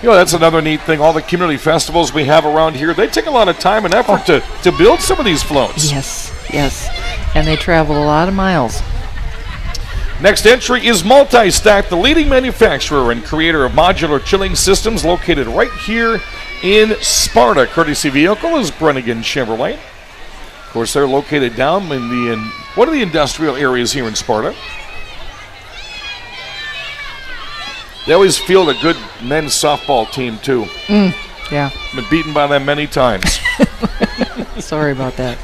You know, that's another neat thing. All the community festivals we have around here, they take a lot of time and effort to build some of these floats. Yes. And they travel a lot of miles. Next entry is Multi-Stack, the leading manufacturer and creator of modular chilling systems, located right here in Sparta. Courtesy vehicle is Brennigan Chevrolet. Of course, they're located down in one of the industrial areas here in Sparta. They always field a good men's softball team, too. Yeah. Been beaten by them many times. Sorry about that.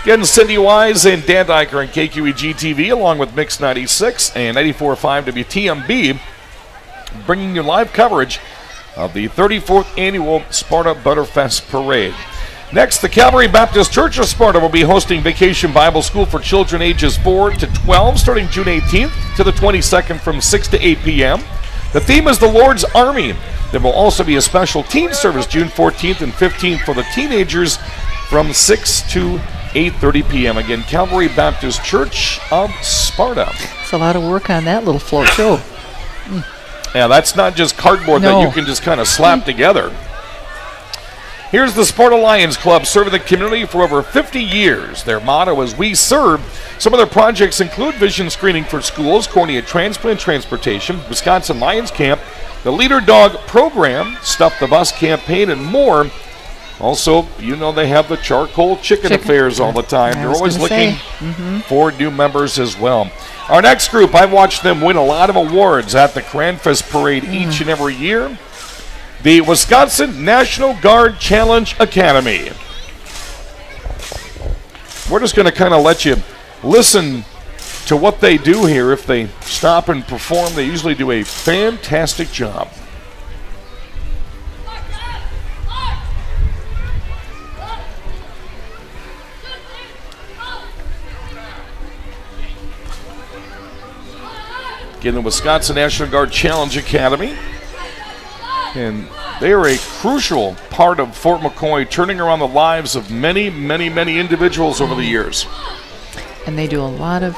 Again, Cindy Wise and Dan Diker on KQEG-TV, along with Mix 96 and 94.5 WTMB, bringing you live coverage of the 34th annual Sparta Butterfest Parade. Next, the Calvary Baptist Church of Sparta will be hosting Vacation Bible School for children ages 4 to 12, starting June 18th to the 22nd from 6 to 8 p.m. The theme is the Lord's Army. There will also be a special teen service June 14th and 15th for the teenagers from 6 to 8:30 p.m. Again, Calvary Baptist Church of Sparta. It's a lot of work on that little float show. Yeah, that's not just cardboard that you can just kind of slap together. Here's the Sparta Lions Club, serving the community for over 50 years. Their motto is "We Serve." Some of their projects include vision screening for schools, cornea transplant transportation, Wisconsin Lions Camp, the Leader Dog Program, Stuff the Bus campaign, and more. Also, they have the charcoal chicken affairs all the time. They're always looking for new members as well. Our next group, I've watched them win a lot of awards at the Butterfest Parade each and every year. The Wisconsin National Guard Challenge Academy. We're just going to kind of let you listen to what they do here. If they stop and perform, they usually do a fantastic job. Again, the Wisconsin National Guard Challenge Academy. And they are a crucial part of Fort McCoy, turning around the lives of many, many, many individuals over the years. And they do a lot of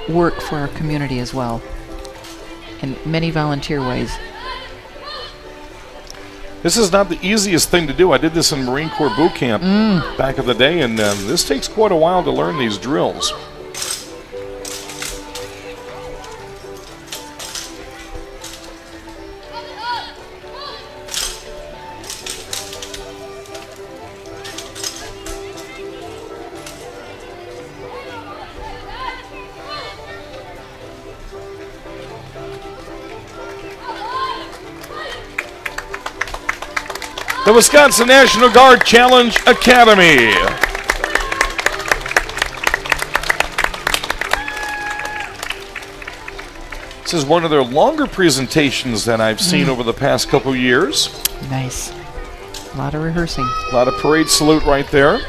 work for our community as well, in many volunteer ways. This is not the easiest thing to do. I did this in Marine Corps boot camp back in the day, and this takes quite a while to learn these drills. The Wisconsin National Guard Challenge Academy. This is one of their longer presentations that I've seen over the past couple years. Nice. A lot of rehearsing. A lot of parade salute right there.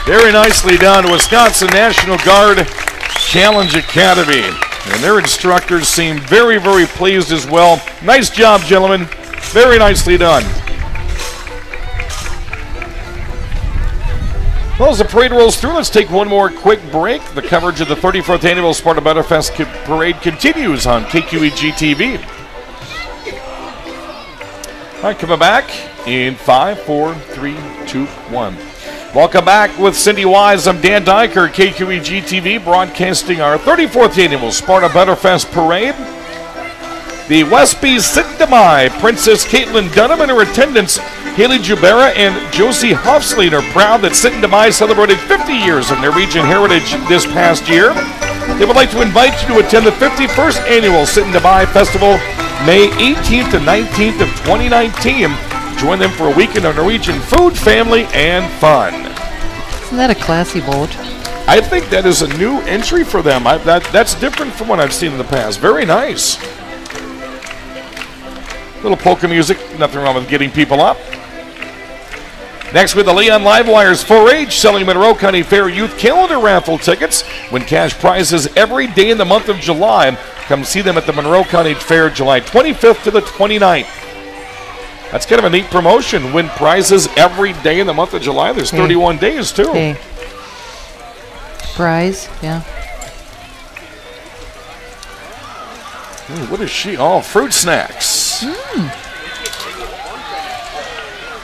Very nicely done, Wisconsin National Guard Challenge Academy. And their instructors seem very, very pleased as well. Nice job, gentlemen. Very nicely done. Well, as the parade rolls through, let's take one more quick break. The coverage of the 34th Annual Sparta Butterfest Parade continues on KQEGTV. All right, coming back in 5, 4, 3, 2, 1. Welcome back with Cindy Wise. I'm Dan Dyker, KQEG-TV, broadcasting our 34th Annual Sparta Butterfest Parade. The Westby Sit-Demai, Princess Caitlin Dunham and her attendants, Haley Jubera and Josie Hofslein, are proud that Sit-Demai celebrated 50 years of Norwegian heritage this past year. They would like to invite you to attend the 51st Annual Sit-Demai Festival, May 18th and 19th of 2019. Join them for a weekend of Norwegian food, family, and fun. Isn't that a classy boat? I think that is a new entry for them. That's different from what I've seen in the past. Very nice. Little polka music, nothing wrong with getting people up. Next, with the Leon Livewire's 4-H, selling Monroe County Fair Youth Calendar Raffle tickets. Win cash prizes every day in the month of July. Come see them at the Monroe County Fair, July 25th to the 29th. That's kind of a neat promotion. Win prizes every day in the month of July. There's 31 days, too. Okay. Prize, yeah. Ooh, what is she? Oh, fruit snacks.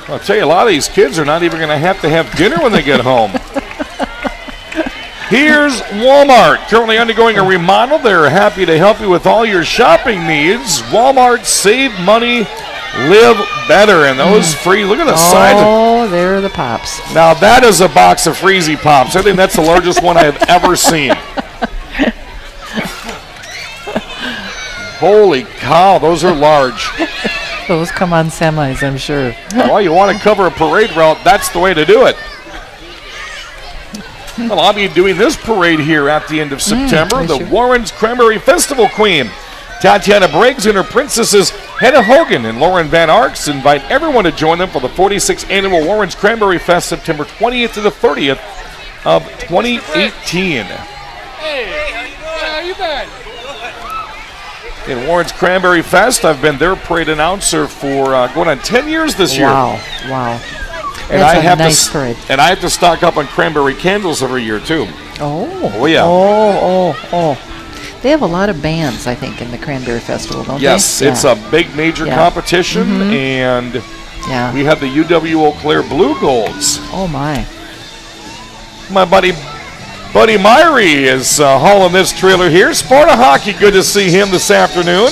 I'll tell you, a lot of these kids are not even going to have dinner when they get home. Here's Walmart, currently undergoing a remodel. They're happy to help you with all your shopping needs. Walmart, save money, live better. And those free, look at the size. Oh, there are the pops. Now that is a box of Freezy Pops. I think that's the largest one I have ever seen. Holy cow, those are large. Those come on semis, I'm sure. Well, you want to cover a parade route, that's the way to do it. Well, I'll be doing this parade here at the end of September. The Warren's Cranberry Festival Queen, Tatiana Briggs, and her princesses, Hedda Hogan and Lauren Van Arks, invite everyone to join them for the 46th Annual Warren's Cranberry Fest, September 20th to the 30th of 2018. Hey, how you been? In Warren's Cranberry Fest, I've been their parade announcer for going on 10 years this year. Wow. And That's I a have nice to, parade. And I have to stock up on cranberry candles every year too. Oh yeah. Oh. They have a lot of bands, I think, in the Cranberry Festival, don't Yes, they? it's a big major competition, and we have the UW Eau Claire Blue Golds. Oh my. My buddy Myrie is hauling this trailer here. Sparta Hockey, good to see him this afternoon.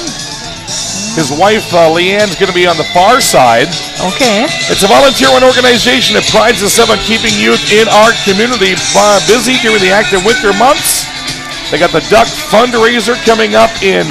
His wife, Leanne's going to be on the far side. Okay. It's a volunteer-run organization that prides itself on keeping youth in our community busy during the active winter months. They got the Duck fundraiser coming up in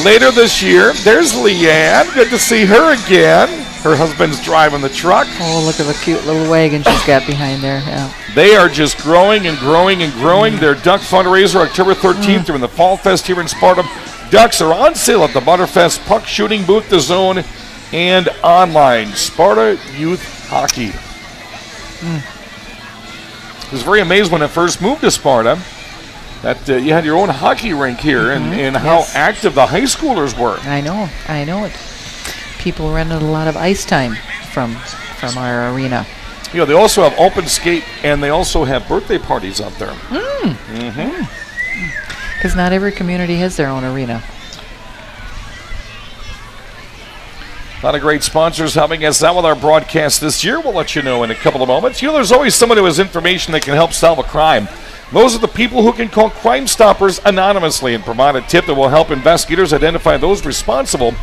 later this year. There's Leanne. Good to see her again. Her husband's driving the truck. Oh, look at the cute little wagon she's got behind there. Yeah. They are just growing and growing and growing. Their Duck fundraiser, October 13th, during the Fall Fest here in Sparta. Ducks are on sale at the Butterfest Puck Shooting Booth, The Zone, and online. Sparta Youth Hockey. I was very amazed when I first moved to Sparta that you had your own hockey rink here and how active the high schoolers were. I know it. People rented a lot of ice time from our arena. You know, they also have open skate and they also have birthday parties out there. Because not every community has their own arena. A lot of great sponsors helping us out with our broadcast this year. We'll let you know in a couple of moments. You know, there's always someone who has information that can help solve a crime. Those are the people who can call Crime Stoppers anonymously and provide a tip that will help investigators identify those responsible.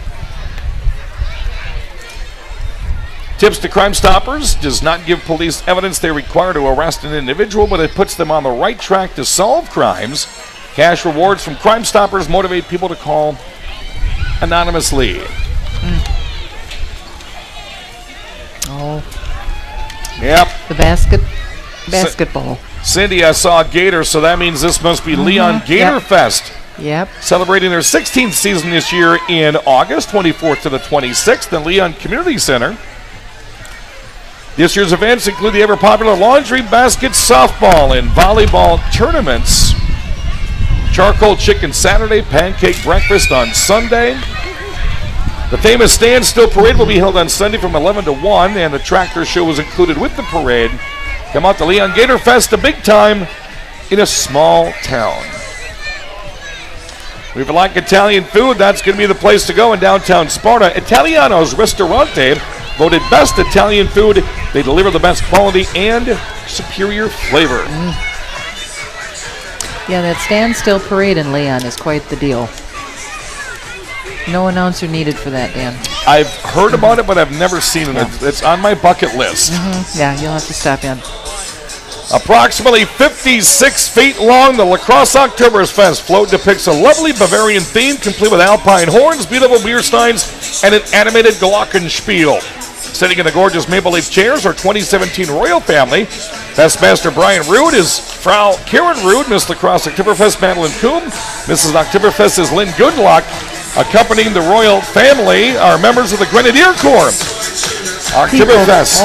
Tips to Crime Stoppers does not give police evidence they require to arrest an individual, but it puts them on the right track to solve crimes. Cash rewards from Crime Stoppers motivate people to call anonymously. Oh. Yep. The basketball. Cindy, I saw a Gator, so that means this must be Leon Gator Fest. Yep. Celebrating their 16th season this year in August, 24th to the 26th, in Leon Community Center. This year's events include the ever-popular laundry basket, softball, and volleyball tournaments. Charcoal Chicken Saturday, Pancake Breakfast on Sunday. The famous Standstill Parade will be held on Sunday from 11 to 1, and the tractor show is included with the parade. Come out to Leon Gator Fest, a big time in a small town. We like Italian food. That's going to be the place to go in downtown Sparta. Italiano's Ristorante, voted best Italian food. They deliver the best quality and superior flavor. Yeah, that Standstill Parade in Leon is quite the deal. No announcer needed for that, Dan. I've heard about it, but I've never seen it. It's on my bucket list. Yeah, you'll have to stop in. Approximately 56 feet long, the Lacrosse Oktoberfest float depicts a lovely Bavarian theme, complete with alpine horns, beautiful beer steins, and an animated glockenspiel. Sitting in the gorgeous maple leaf chairs are 2017 royal family. Festmaster Brian Rude is Frau Karen Rude, Miss Lacrosse Oktoberfest Madeline Coombe, Mrs. Oktoberfest is Lynn Goodluck. Accompanying the royal family are members of the Grenadier Corps. Oktoberfest.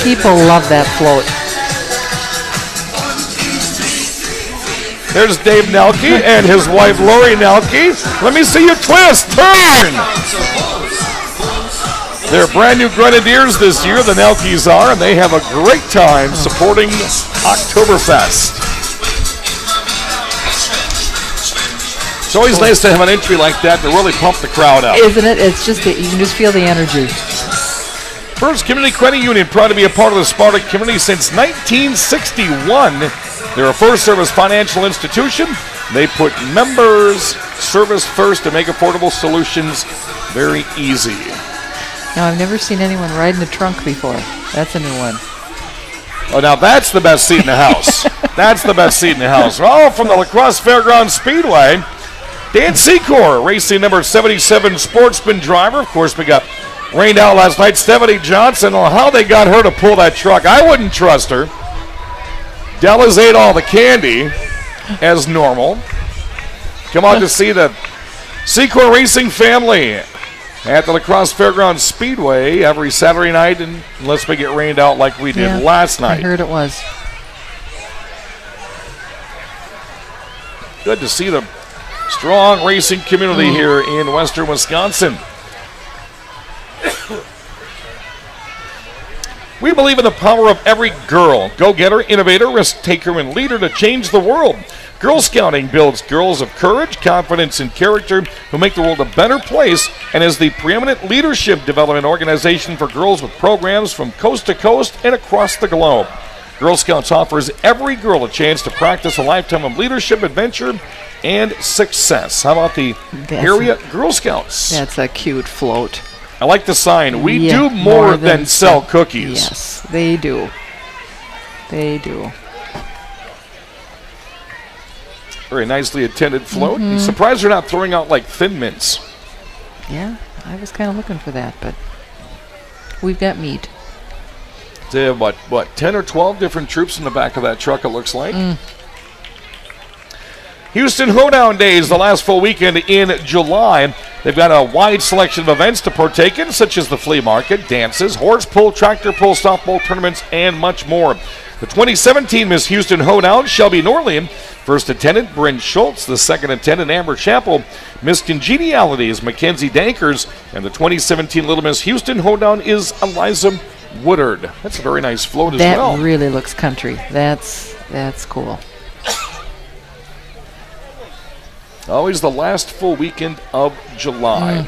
People love that float. There's Dave Nelke and his wife Lori Nelke. Let me see you twist, turn! They're brand new Grenadiers this year, the Nelkes are, and they have a great time supporting Oktoberfest. It's always nice to have an entry like that to really pump the crowd up. Isn't it? It's just, you can just feel the energy. First Community Credit Union, proud to be a part of the Sparta community since 1961. They're a first-service financial institution. They put members' service first to make affordable solutions very easy. Now, I've never seen anyone ride in a trunk before. That's a new one. Oh, now that's the best seat in the house. That's the best seat in the house. Oh, from the Lacrosse Fairgrounds Speedway, Dan Secor, racing number 77 sportsman driver. Of course, we got rained out last night. Stephanie Johnson, how they got her to pull that truck. I wouldn't trust her. Della's ate all the candy, as normal. Come on to see the Secor Racing family at the La Crosse Fairgrounds Speedway every Saturday night, and unless we get rained out like we did last night. I heard it was. Good to see the strong racing community here in western Wisconsin. We believe in the power of every girl, go-getter, innovator, risk-taker, and leader to change the world. Girl Scouting builds girls of courage, confidence, and character who make the world a better place and is the preeminent leadership development organization for girls with programs from coast to coast and across the globe. Girl Scouts offers every girl a chance to practice a lifetime of leadership, adventure, and success. How about the area Girl Scouts? That's a cute float. I like the sign. We do more than sell cookies. Yes, they do. They do. Very nicely attended float. I'm surprised they're not throwing out like Thin Mints. Yeah, I was kind of looking for that, but we've got meat. They have, what, 10 or 12 different troops in the back of that truck, it looks like. Houston Hoedown Days, the last full weekend in July. They've got a wide selection of events to partake in, such as the flea market, dances, horse pull, tractor pull, softball tournaments, and much more. The 2017 Miss Houston Hoedown, Shelby Norley, first attendant Bryn Schultz, the second attendant Amber Chappell, Miss Congeniality is Mackenzie Dankers, and the 2017 Little Miss Houston Hoedown is Eliza Woodard. That's a very nice float as well. That really looks country. That's cool. Always the last full weekend of July.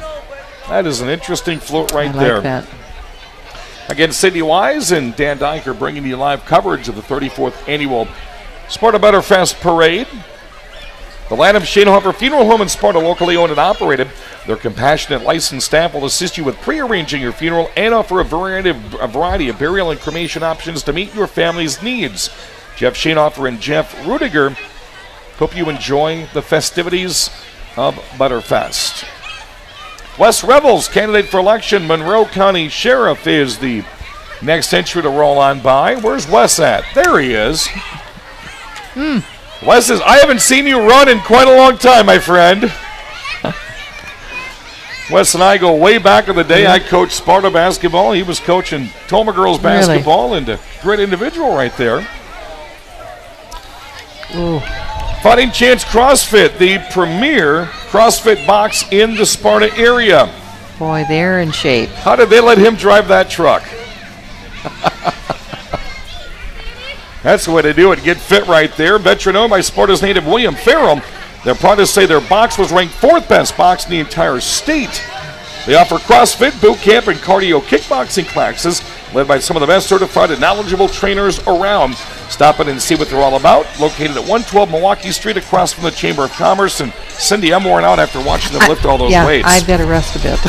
That is an interesting float right there. I like that. Again, Sydney Wise and Dan Dyke are bringing you live coverage of the 34th annual Sparta Butterfest Parade. The Lanham Schoenhofer Funeral Home in Sparta, locally owned and operated. Their compassionate licensed staff will assist you with pre-arranging your funeral and offer a variety of burial and cremation options to meet your family's needs. Jeff Schoenhofer and Jeff Rudiger hope you enjoy the festivities of Butterfest. Wes Revels, candidate for election, Monroe County Sheriff, is the next entry to roll on by. Where's Wes at? There he is. Wes says, I haven't seen you run in quite a long time, my friend. Wes and I go way back in the day. I coached Sparta basketball. He was coaching Toma girls basketball, and a great individual right there. Ooh. Fighting Chance CrossFit, the premier CrossFit box in the Sparta area. Boy, they're in shape. How did they let him drive that truck? That's the way to do it. Get fit right there. Veteran owned by Sparta's native William Farrell. They're proud to say their box was ranked 4th best box in the entire state. They offer CrossFit, boot camp, and cardio kickboxing classes led by some of the best certified and knowledgeable trainers around. Stop in and see what they're all about. Located at 112 Milwaukee Street across from the Chamber of Commerce. And Cindy, I'm worn out after watching them lift all those weights. I've got to rest a bit.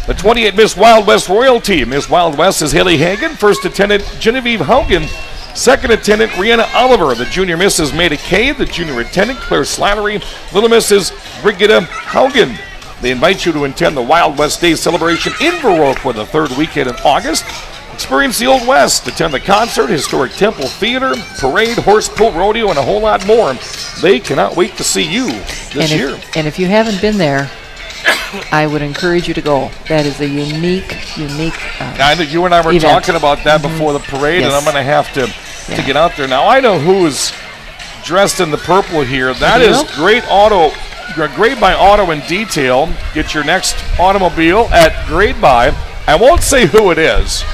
The 28 Miss Wild West Royalty. Miss Wild West is Haley Hagan. First attendant Genevieve Haugen. Second attendant Rihanna Oliver. The junior miss is Maida Kay. The junior attendant Claire Slattery. Little miss is Brigitte Haugen. They invite you to attend the Wild West Day celebration in Viroqua the 3rd weekend in August. Experience the Old West, attend the concert, historic temple theater, parade, horse pull rodeo, and a whole lot more. They cannot wait to see you this year. And if you haven't been there, I would encourage you to go. That is a unique I know you and I were event. talking about that before the parade, and I'm going to have to get out there. Now, I know who is dressed in the purple here. That is Great Buy Auto and Detail. Get your next automobile at Great Buy. I won't say who it is,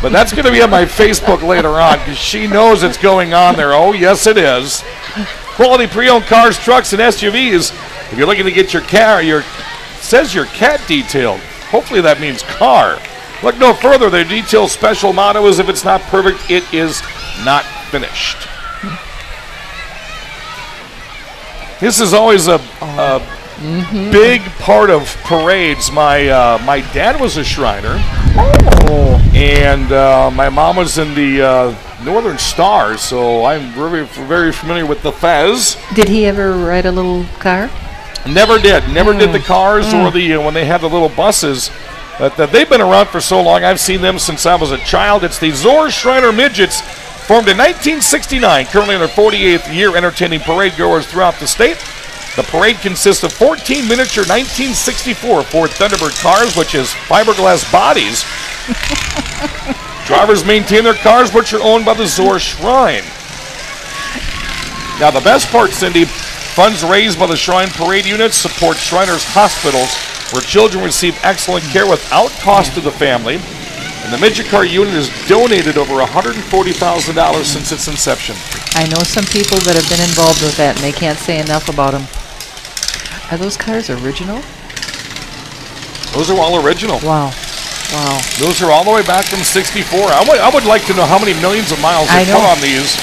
but that's going to be on my Facebook later on because she knows it's going on there. Oh, yes, it is. Quality pre-owned cars, trucks, and SUVs. If you're looking to get your car, says your cat detailed. Hopefully that means car. Look no further. Their detail special motto is, if it's not perfect, it is not finished. This is always a big part of parades. My dad was a Shriner, and my mom was in the Northern Star, so I'm very, very familiar with the Fez. Did he ever ride a little car? Never did. Never did the cars or the when they had the little buses. But they've been around for so long. I've seen them since I was a child. It's the Zor Shriner Midgets, formed in 1969. Currently in their 48th year, entertaining parade goers throughout the state. The parade consists of 14 miniature 1964 Ford Thunderbird cars, which has fiberglass bodies. Drivers maintain their cars, which are owned by the Zor Shrine. Now, the best part, Cindy, funds raised by the Shrine Parade units support Shriners hospitals, where children receive excellent care without cost to the family. And the midget car unit has donated over $140,000 since its inception. I know some people that have been involved with that, and they can't say enough about them. Are those cars original? Those are all original. Wow. Wow. Those are all the way back from 64. I would like to know how many millions of miles they put on these,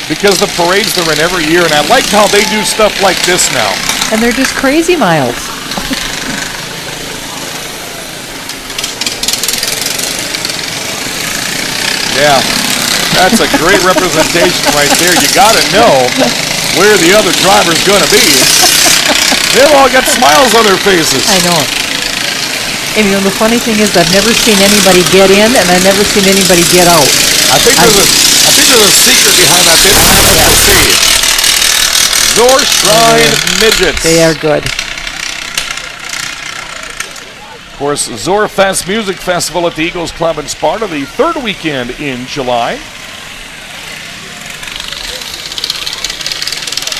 because the parades they're in every year, and I like how they do stuff like this now. And they're just crazy miles. Yeah, that's a great representation right there. You got to know where the other driver's going to be. They've all got smiles on their faces. I know it. And you know, the funny thing is I've never seen anybody get in, and I've never seen anybody get out. I think there's a secret behind that. They don't want us to see. Zor Shrine Midgets. They are good. Of course, Zor Fest Music Festival at the Eagles Club in Sparta, the third weekend in July.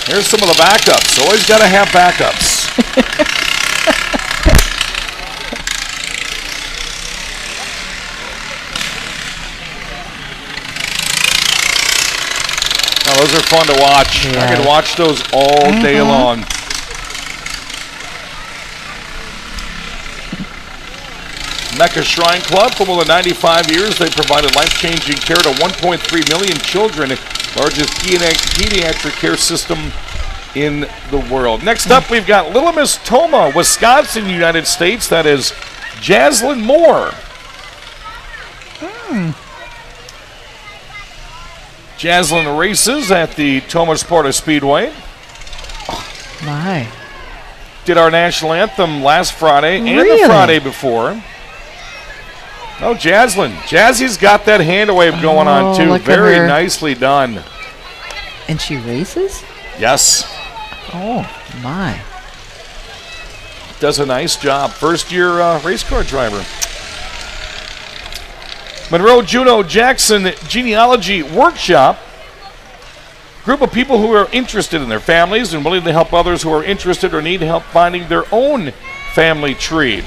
Here's some of the backups. Always got to have backups. Now, those are fun to watch. Yeah. I could watch those all day long. Mecca Shrine Club, for more than 95 years, they provided life-changing care to 1.3 million children, largest pediatric care system in the world. Next up, we've got Little Miss Toma, Wisconsin, United States. That is Jaslyn Moore. Jaslyn races at the Toma Sparta Speedway. My. Did our national anthem last Friday and Really? the Friday before. Oh, Jaslyn. Jazzy's got that hand wave going on, too. Look at Very her. nicely done. And she races? Yes. Oh, my. Does a nice job. First-year race car driver. Monroe Juno Jackson Genealogy Workshop. Group of people who are interested in their families and willing to help others who are interested or need help finding their own family tree.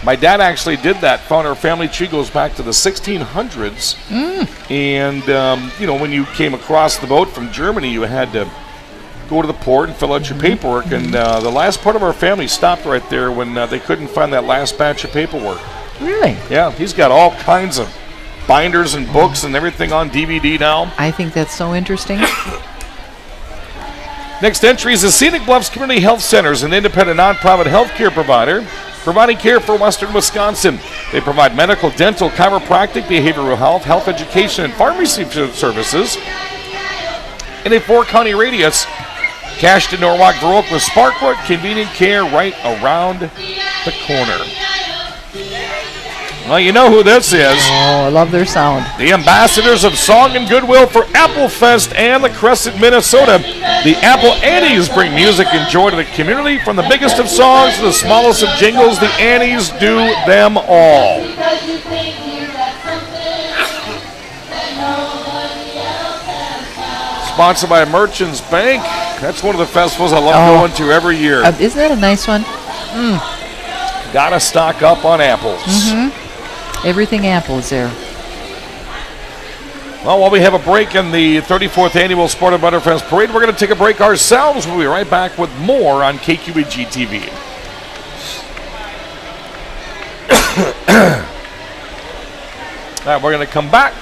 My dad actually did that. Found our family tree goes back to the 1600s. And, you know, when you came across the boat from Germany, you had to go to the port and fill out your paperwork. And the last part of our family stopped right there when they couldn't find that last batch of paperwork. Really? Yeah, he's got all kinds of binders and books and everything on DVD now. I think that's so interesting. Next entry is the Scenic Bluffs Community Health Centers, an independent nonprofit healthcare provider providing care for Western Wisconsin. They provide medical, dental, chiropractic, behavioral health, health education, and pharmacy services in a 4-county radius. Cashton, Norwalk, Baroque, with Sparkwood, convenient care right around the corner. Well, you know who this is. Oh, I love their sound. The ambassadors of song and goodwill for Apple Fest and La Crescent, Minnesota. The Apple Annies bring music and joy to the community. From the biggest of songs to the smallest of jingles, the Annies do them all. Sponsored by Merchants Bank. That's one of the festivals I love going to every year. Isn't that a nice one? Gotta stock up on apples. Everything apple is there. Well, while we have a break in the 34th Annual Sparta Butterfest Parade, we're going to take a break ourselves. We'll be right back with more on KQEGTV. All right, we're going to come back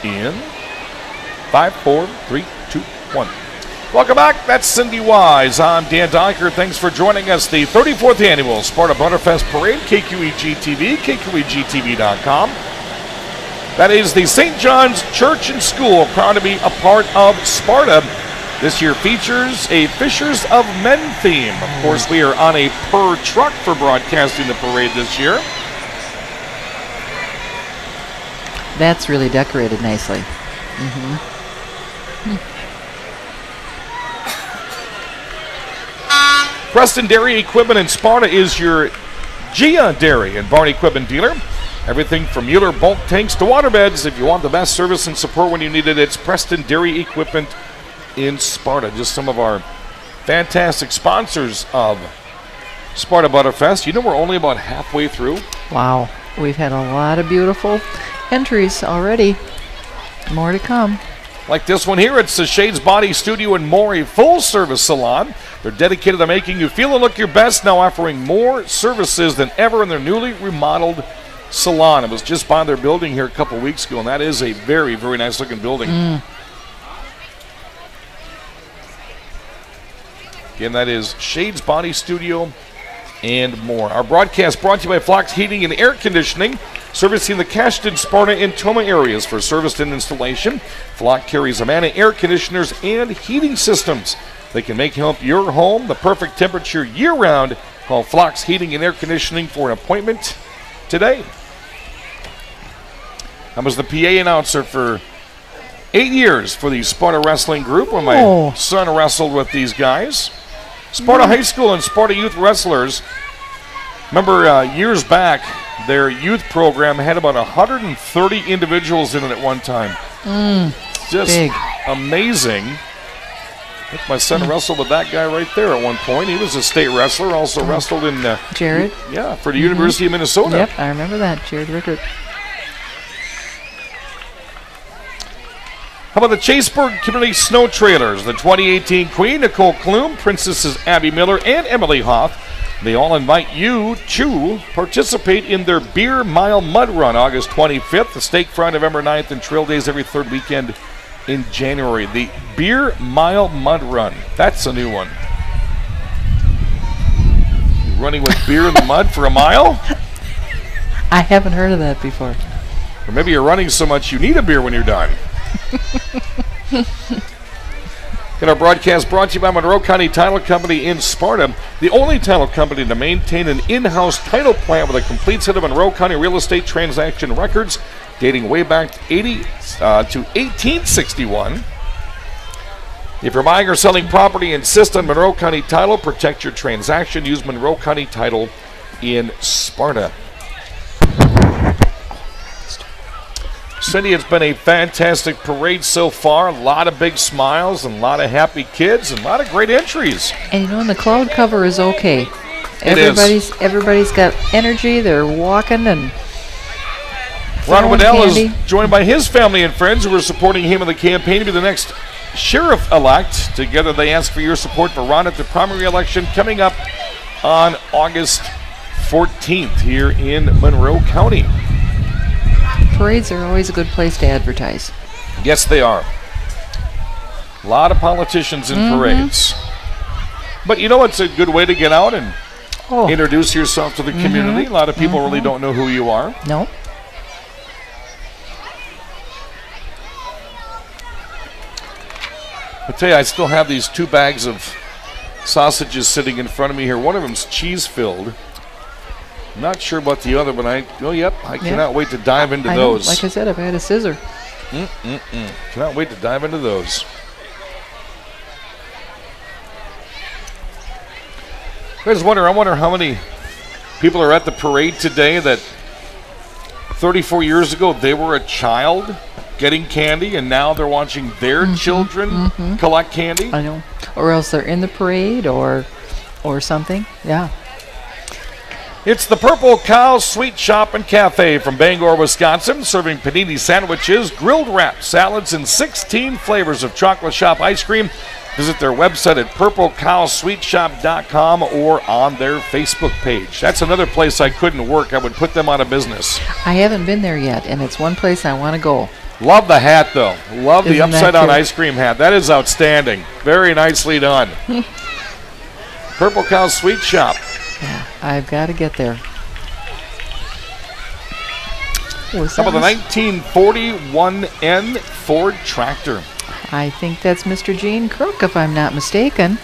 in 5, 4, 3, 2, 1. Welcome back. That's Cindy Wise. I'm Dan Donker. Thanks for joining us. The 34th Annual Sparta Butterfest Parade, KQEGTV, KQEGTV.com. That is the St. John's Church and School, proud to be a part of Sparta. This year features a Fishers of Men theme. Of course, we are on a per truck for broadcasting the parade this year. That's really decorated nicely. Preston Dairy Equipment in Sparta is your Gia Dairy and Barn Equipment dealer. Everything from Mueller bulk tanks to waterbeds. If you want the best service and support when you need it, it's Preston Dairy Equipment in Sparta. Just some of our fantastic sponsors of Sparta Butterfest. You know, we're only about halfway through. Wow. We've had a lot of beautiful entries already. More to come. Like this one here, it's the Shades Body Studio and More, a full-service salon. They're dedicated to making you feel and look your best, now offering more services than ever in their newly remodeled salon. I was just by their building here a couple weeks ago, and that is a very, very nice-looking building. Again, that is Shades Body Studio and More. Our broadcast brought to you by Flock's Heating and Air Conditioning, servicing the Cashton, Sparta, and Toma areas for service and installation. Flock carries Amana air conditioners and heating systems. They can make help your home the perfect temperature year-round. Call Flock's Heating and Air Conditioning for an appointment today. I was the PA announcer for 8 years for the Sparta Wrestling Group when my son wrestled with these guys. Sparta High School and Sparta Youth Wrestlers. Remember years back, their youth program had about 130 individuals in it at one time. Just big. Amazing. I think my son wrestled with that guy right there at one point. He was a state wrestler, also wrestled in Jared? Yeah, for the University of Minnesota. Yep, I remember that. Jared Rickert. How about the Chaseburg Community Snow Trailers? The 2018 Queen, Nicole Klum, Princesses Abby Miller, and Emily Hoff. They all invite you to participate in their Beer Mile Mud Run August 25th, the Steak Fry November 9th, and Trail Days every third weekend in January. The Beer Mile Mud Run. That's a new one. You running with beer in the mud for a mile? I haven't heard of that before. Or maybe you're running so much you need a beer when you're done. And our broadcast brought to you by Monroe County Title Company in Sparta, the only title company to maintain an in-house title plant with a complete set of Monroe County real estate transaction records dating way back to 1861. If you're buying or selling property, insist on Monroe County Title. Protect your transaction. Use Monroe County Title in Sparta. Cindy, it's been a fantastic parade so far. A lot of big smiles and a lot of happy kids and a lot of great entries. And you know, and the cloud cover is okay. Everybody's got energy. They're walking and Ron Waddell candy. is joined by his family and friends who are supporting him in the campaign to be the next sheriff-elect. Together they ask for your support for Ron at the primary election coming up on August 14th here in Monroe County. Parades are always a good place to advertise. Yes, they are. A lot of politicians in parades. But you know, it's a good way to get out and introduce yourself to the community. A lot of people really don't know who you are. No. I tell you, I still have these 2 bags of sausages sitting in front of me here. One of them's cheese-filled. I'm not sure about the other, but I cannot wait to dive into those. Like I said, if I had a scissor. Cannot wait to dive into those. I wonder how many people are at the parade today that 34 years ago they were a child getting candy, and now they're watching their children collect candy. I know. Or else they're in the parade or something. Yeah. It's the Purple Cow Sweet Shop and Cafe from Bangor, Wisconsin, serving panini sandwiches, grilled wraps, salads, and 16 flavors of chocolate shop ice cream. Visit their website at purplecowsweetshop.com or on their Facebook page. That's another place I couldn't work. I would put them out of business. I haven't been there yet, and it's one place I want to go. Love the hat, though. Love the Isn't that upside-down cute? ice cream hat. That is outstanding. Very nicely done. Purple Cow Sweet Shop. Yeah, I've got to get there. How about the 1941N Ford tractor? I think that's Mr. Gene Crook, if I'm not mistaken.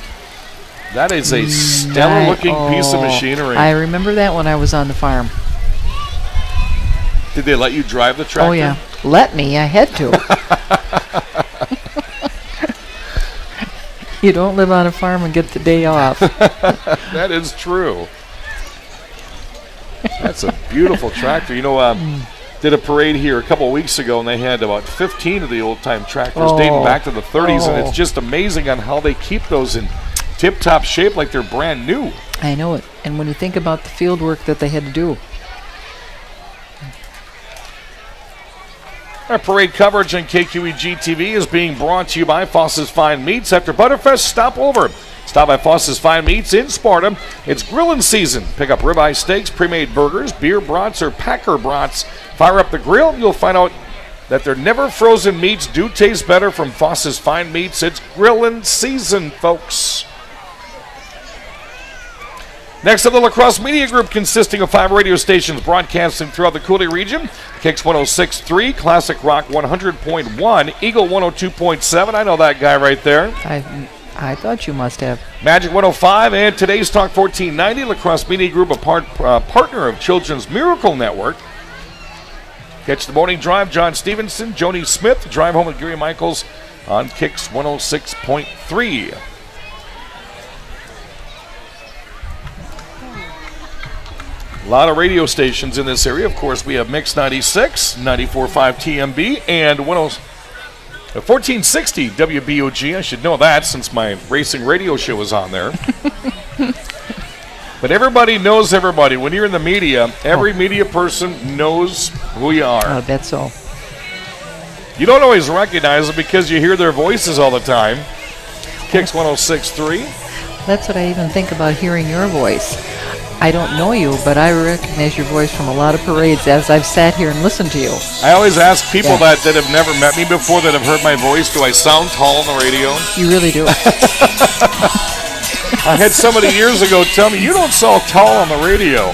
That is a stellar-looking piece of machinery. I remember that when I was on the farm. Did they let you drive the tractor? Oh, yeah. Let me. I had to. You don't live on a farm and get the day off. That is true. That's a beautiful tractor. You know, did a parade here a couple of weeks ago, and they had about 15 of the old-time tractors dating back to the 30s, and it's just amazing on how they keep those in tip-top shape like they're brand new. I know it. And when you think about the field work that they had to do. Our parade coverage on KQEGTV is being brought to you by Foss's Fine Meats. After Butterfest, stop over. Stop by Foss's Fine Meats in Sparta. It's grilling season. Pick up ribeye steaks, pre-made burgers, beer brats, or packer brats. Fire up the grill, and you'll find out that their never frozen meats do taste better from Foss's Fine Meats. It's grilling season, folks. Next up, the La Crosse Media Group, consisting of 5 radio stations broadcasting throughout the Coulee region. Kicks 106.3, Classic Rock 100.1, Eagle 102.7. I know that guy right there. I thought you must have. Magic 105 and Today's Talk 1490. La Crosse Media Group, a partner of Children's Miracle Network. Catch the morning drive, John Stevenson, Joni Smith. Drive home with Gary Michaels on Kicks 106.3. A lot of radio stations in this area. Of course, we have Mix 96, 94.5 TMB, and 1460 WBOG. I should know that since my racing radio show is on there. But everybody knows everybody. When you're in the media, every media person knows who you are. Oh, that's so. You don't always recognize them because you hear their voices all the time. Kicks 106.3. That's what I even think about hearing your voice. I don't know you, but I recognize your voice from a lot of parades as I've sat here and listened to you. I always ask people that have never met me before, that have heard my voice, do I sound tall on the radio? You really do. I had somebody years ago tell me, you don't sound tall on the radio.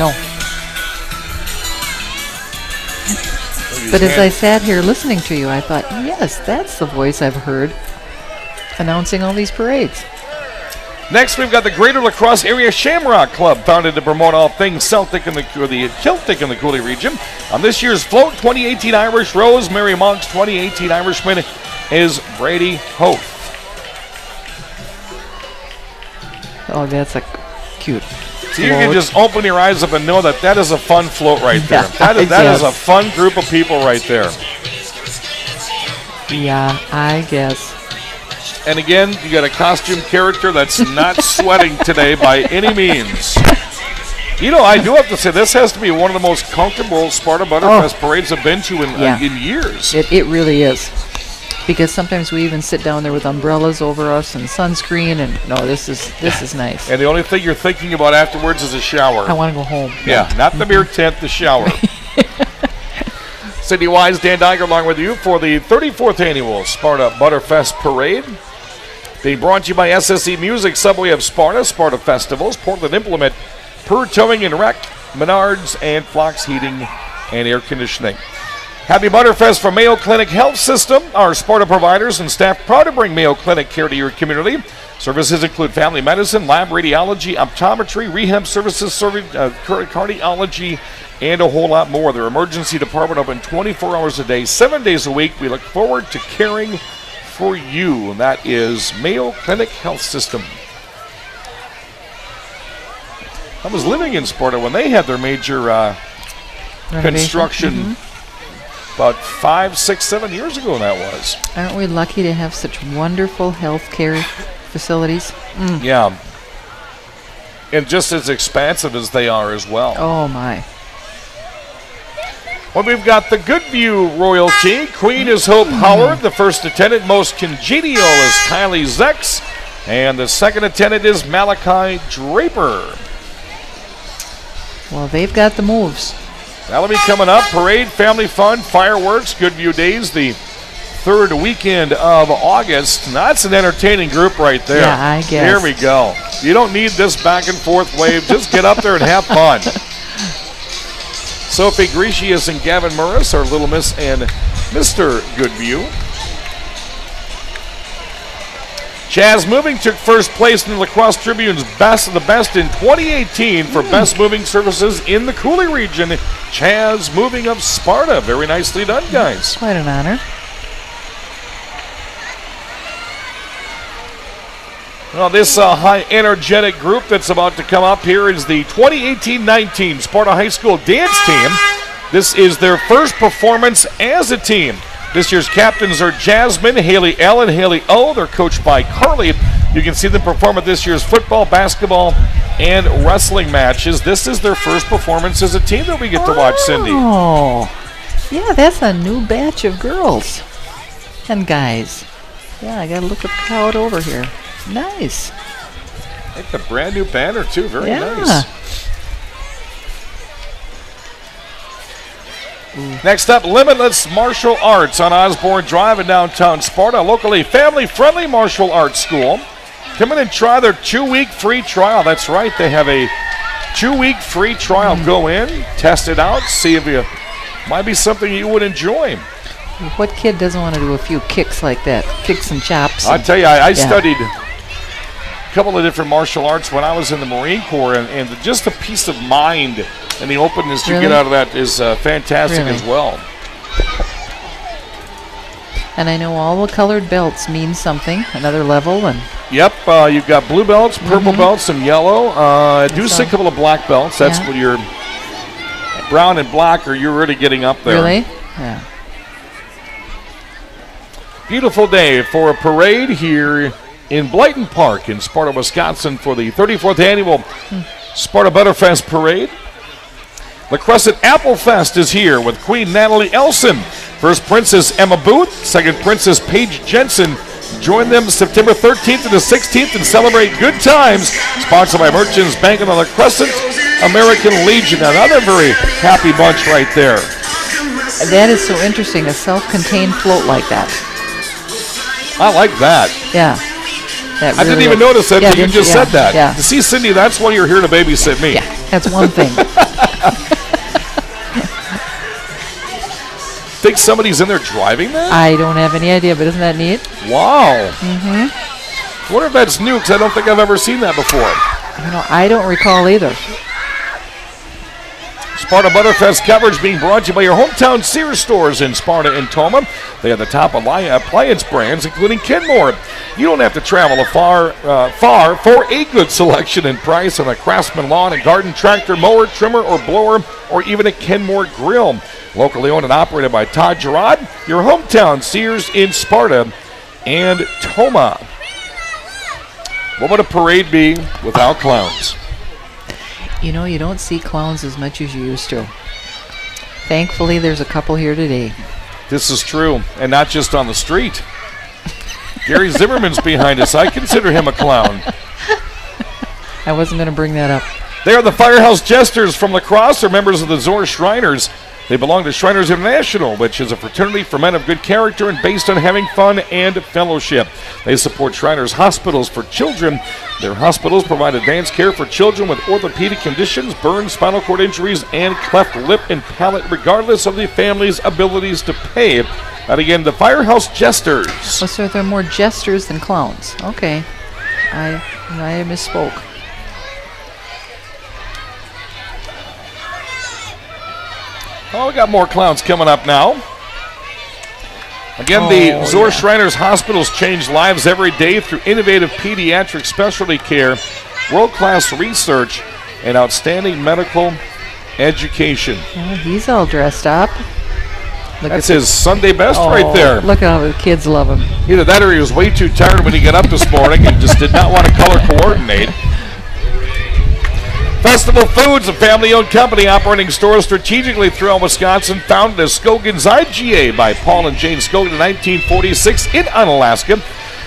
No. But as I sat here listening to you, I thought, yes, that's the voice I've heard announcing all these parades. Next, we've got the Greater La Crosse Area Shamrock Club, founded to promote all things Celtic and the Celtic in the Coulee region. On this year's float, 2018 Irish Rose, Mary Monk's 2018 Irishman is Brady Hoth. Oh, that's a cute So you can just open your eyes up and know that is a fun float right there. That is a fun group of people right there. Yeah, I guess. And again, you got a costume character that's not sweating today by any means. You know, I do have to say, this has to be one of the most comfortable Sparta Butterfest parades I've been to in years. It really is. Because sometimes we even sit down there with umbrellas over us and sunscreen, and no, this is nice. And the only thing you're thinking about afterwards is a shower. I want to go home. Yeah, not the beer tent, the shower. City-wise, Dan Diger along with you for the 34th annual Sparta Butterfest Parade. Being brought to you by SSE Music, Subway of Sparta, Sparta Festivals, Portland Implement, Per Towing and Rec, Menards, and Flox Heating and Air Conditioning. Happy Butterfest from Mayo Clinic Health System. Our Sparta providers and staff proud to bring Mayo Clinic care to your community. Services include family medicine, lab radiology, optometry, rehab services, cardiology, and a whole lot more. Their emergency department open 24 hours a day, 7 days a week. We look forward to caring for you, and that is Mayo Clinic Health System. I was living in Sparta when they had their major construction about 5, 6, 7 years ago, that was. Aren't we lucky to have such wonderful health care facilities? Yeah. And just as expansive as they are as well. Oh, my. Well, we've got the Goodview royalty. Queen is Hope Howard. The first attendant, most congenial, is Kylie Zex. And the second attendant is Malachi Draper. Well, they've got the moves. That'll be coming up. Parade, family fun, fireworks, Goodview Days, the third weekend of August. Now, that's an entertaining group right there. Yeah, I guess. Here we go. You don't need this back and forth wave. Just get up there and have fun. Sophie Grecius and Gavin Murris are Little Miss and Mr. Goodview. Chaz Moving took first place in the La Crosse Tribune's Best of the Best in 2018 for Best Moving Services in the Coulee region. Chaz Moving of Sparta. Very nicely done, guys. Quite an honor. Well, this high energetic group that's about to come up here is the 2018-19 Sparta High School dance team. This is their first performance as a team. This year's captains are Jasmine, Haley Allen, Haley O. They're coached by Carly. You can see them perform at this year's football, basketball, and wrestling matches. This is their first performance as a team that we get to watch, Cindy. Oh, yeah, that's a new batch of girls and guys. Yeah, I got to look at the crowd over here. Nice. I think a brand new banner, too. Very nice. Next up, Limitless Martial Arts on Osborne Drive in downtown Sparta, locally family-friendly martial arts school. Come in and try their 2-week free trial. That's right, they have a 2-week free trial. Go in, test it out, see if it might be something you would enjoy. What kid doesn't want to do a few kicks like that? Kicks and chops. I'll tell you, I studied a couple of different martial arts when I was in the Marine Corps, and just the peace of mind and the openness you get out of that is fantastic as well. And I know all the colored belts mean something, another level. And yep, you've got blue belts, purple belts, and yellow. I do see a couple of black belts. That's when you're brown and black, or you're really getting up there. Really? Yeah. Beautiful day for a parade here in Blyton Park in Sparta, Wisconsin for the 34th annual Sparta Butterfest Parade. La Crescent Apple Fest is here with Queen Natalie Elson. First Princess Emma Booth, second Princess Paige Jensen. Join them September 13th to the 16th and celebrate good times. Sponsored by Merchants Bank and the La Crescent American Legion. Another very happy bunch right there. That is so interesting, a self-contained float like that. I like that. Yeah. That I didn't even notice that until you just said that. Yeah. To see, Cindy, that's why you're here to babysit me. Yeah, that's one thing. Think somebody's in there driving that? I don't have any idea, but isn't that neat? Wow. I wonder if that's new, because I don't think I've ever seen that before. I don't recall either. Sparta Butterfest coverage being brought to you by your hometown Sears stores in Sparta and Toma. They have the top appliance brands, including Kenmore. You don't have to travel far for a good selection and price on a Craftsman lawn and garden tractor, mower, trimmer, or blower, or even a Kenmore grill. Locally owned and operated by Todd Gerard, your hometown Sears in Sparta and Toma. What would a parade be without clowns? You don't see clowns as much as you used to. Thankfully, there's a couple here today. This is true, and not just on the street. Gary Zimmerman's behind us. I consider him a clown. I wasn't going to bring that up. They are the Firehouse Jesters from La Crosse. They're members of the Zor Shriners. They belong to Shriners International, which is a fraternity for men of good character and based on having fun and fellowship. They support Shriners Hospitals for Children. Their hospitals provide advanced care for children with orthopedic conditions, burns, spinal cord injuries, and cleft lip and palate, regardless of the family's abilities to pay. And again, the Firehouse Jesters. Oh, so they're more jesters than clowns. Okay. I misspoke. Oh, we got more clowns coming up now. Again, the Zor Shriners Hospitals change lives every day through innovative pediatric specialty care, world-class research, and outstanding medical education. Yeah, he's all dressed up. That's his Sunday best right there. Look at how the kids love him. Either that or he was way too tired when he got up this morning and just did not want to color coordinate. Festival Foods, a family-owned company operating stores strategically throughout Wisconsin, founded as Scogan's IGA by Paul and Jane Scogan in 1946 in Unalaska.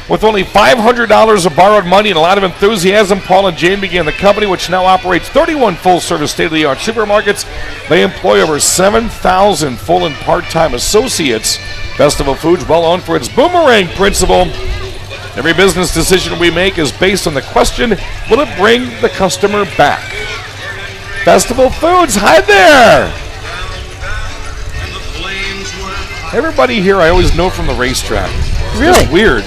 With only $500 of borrowed money and a lot of enthusiasm, Paul and Jane began the company, which now operates 31 full-service state-of-the-art supermarkets. They employ over 7,000 full and part-time associates. Festival Foods, well known for its boomerang principle. Every business decision we make is based on the question, will it bring the customer back? Festival Foods, hi there! Everybody here I always know from the racetrack. Really? It's weird.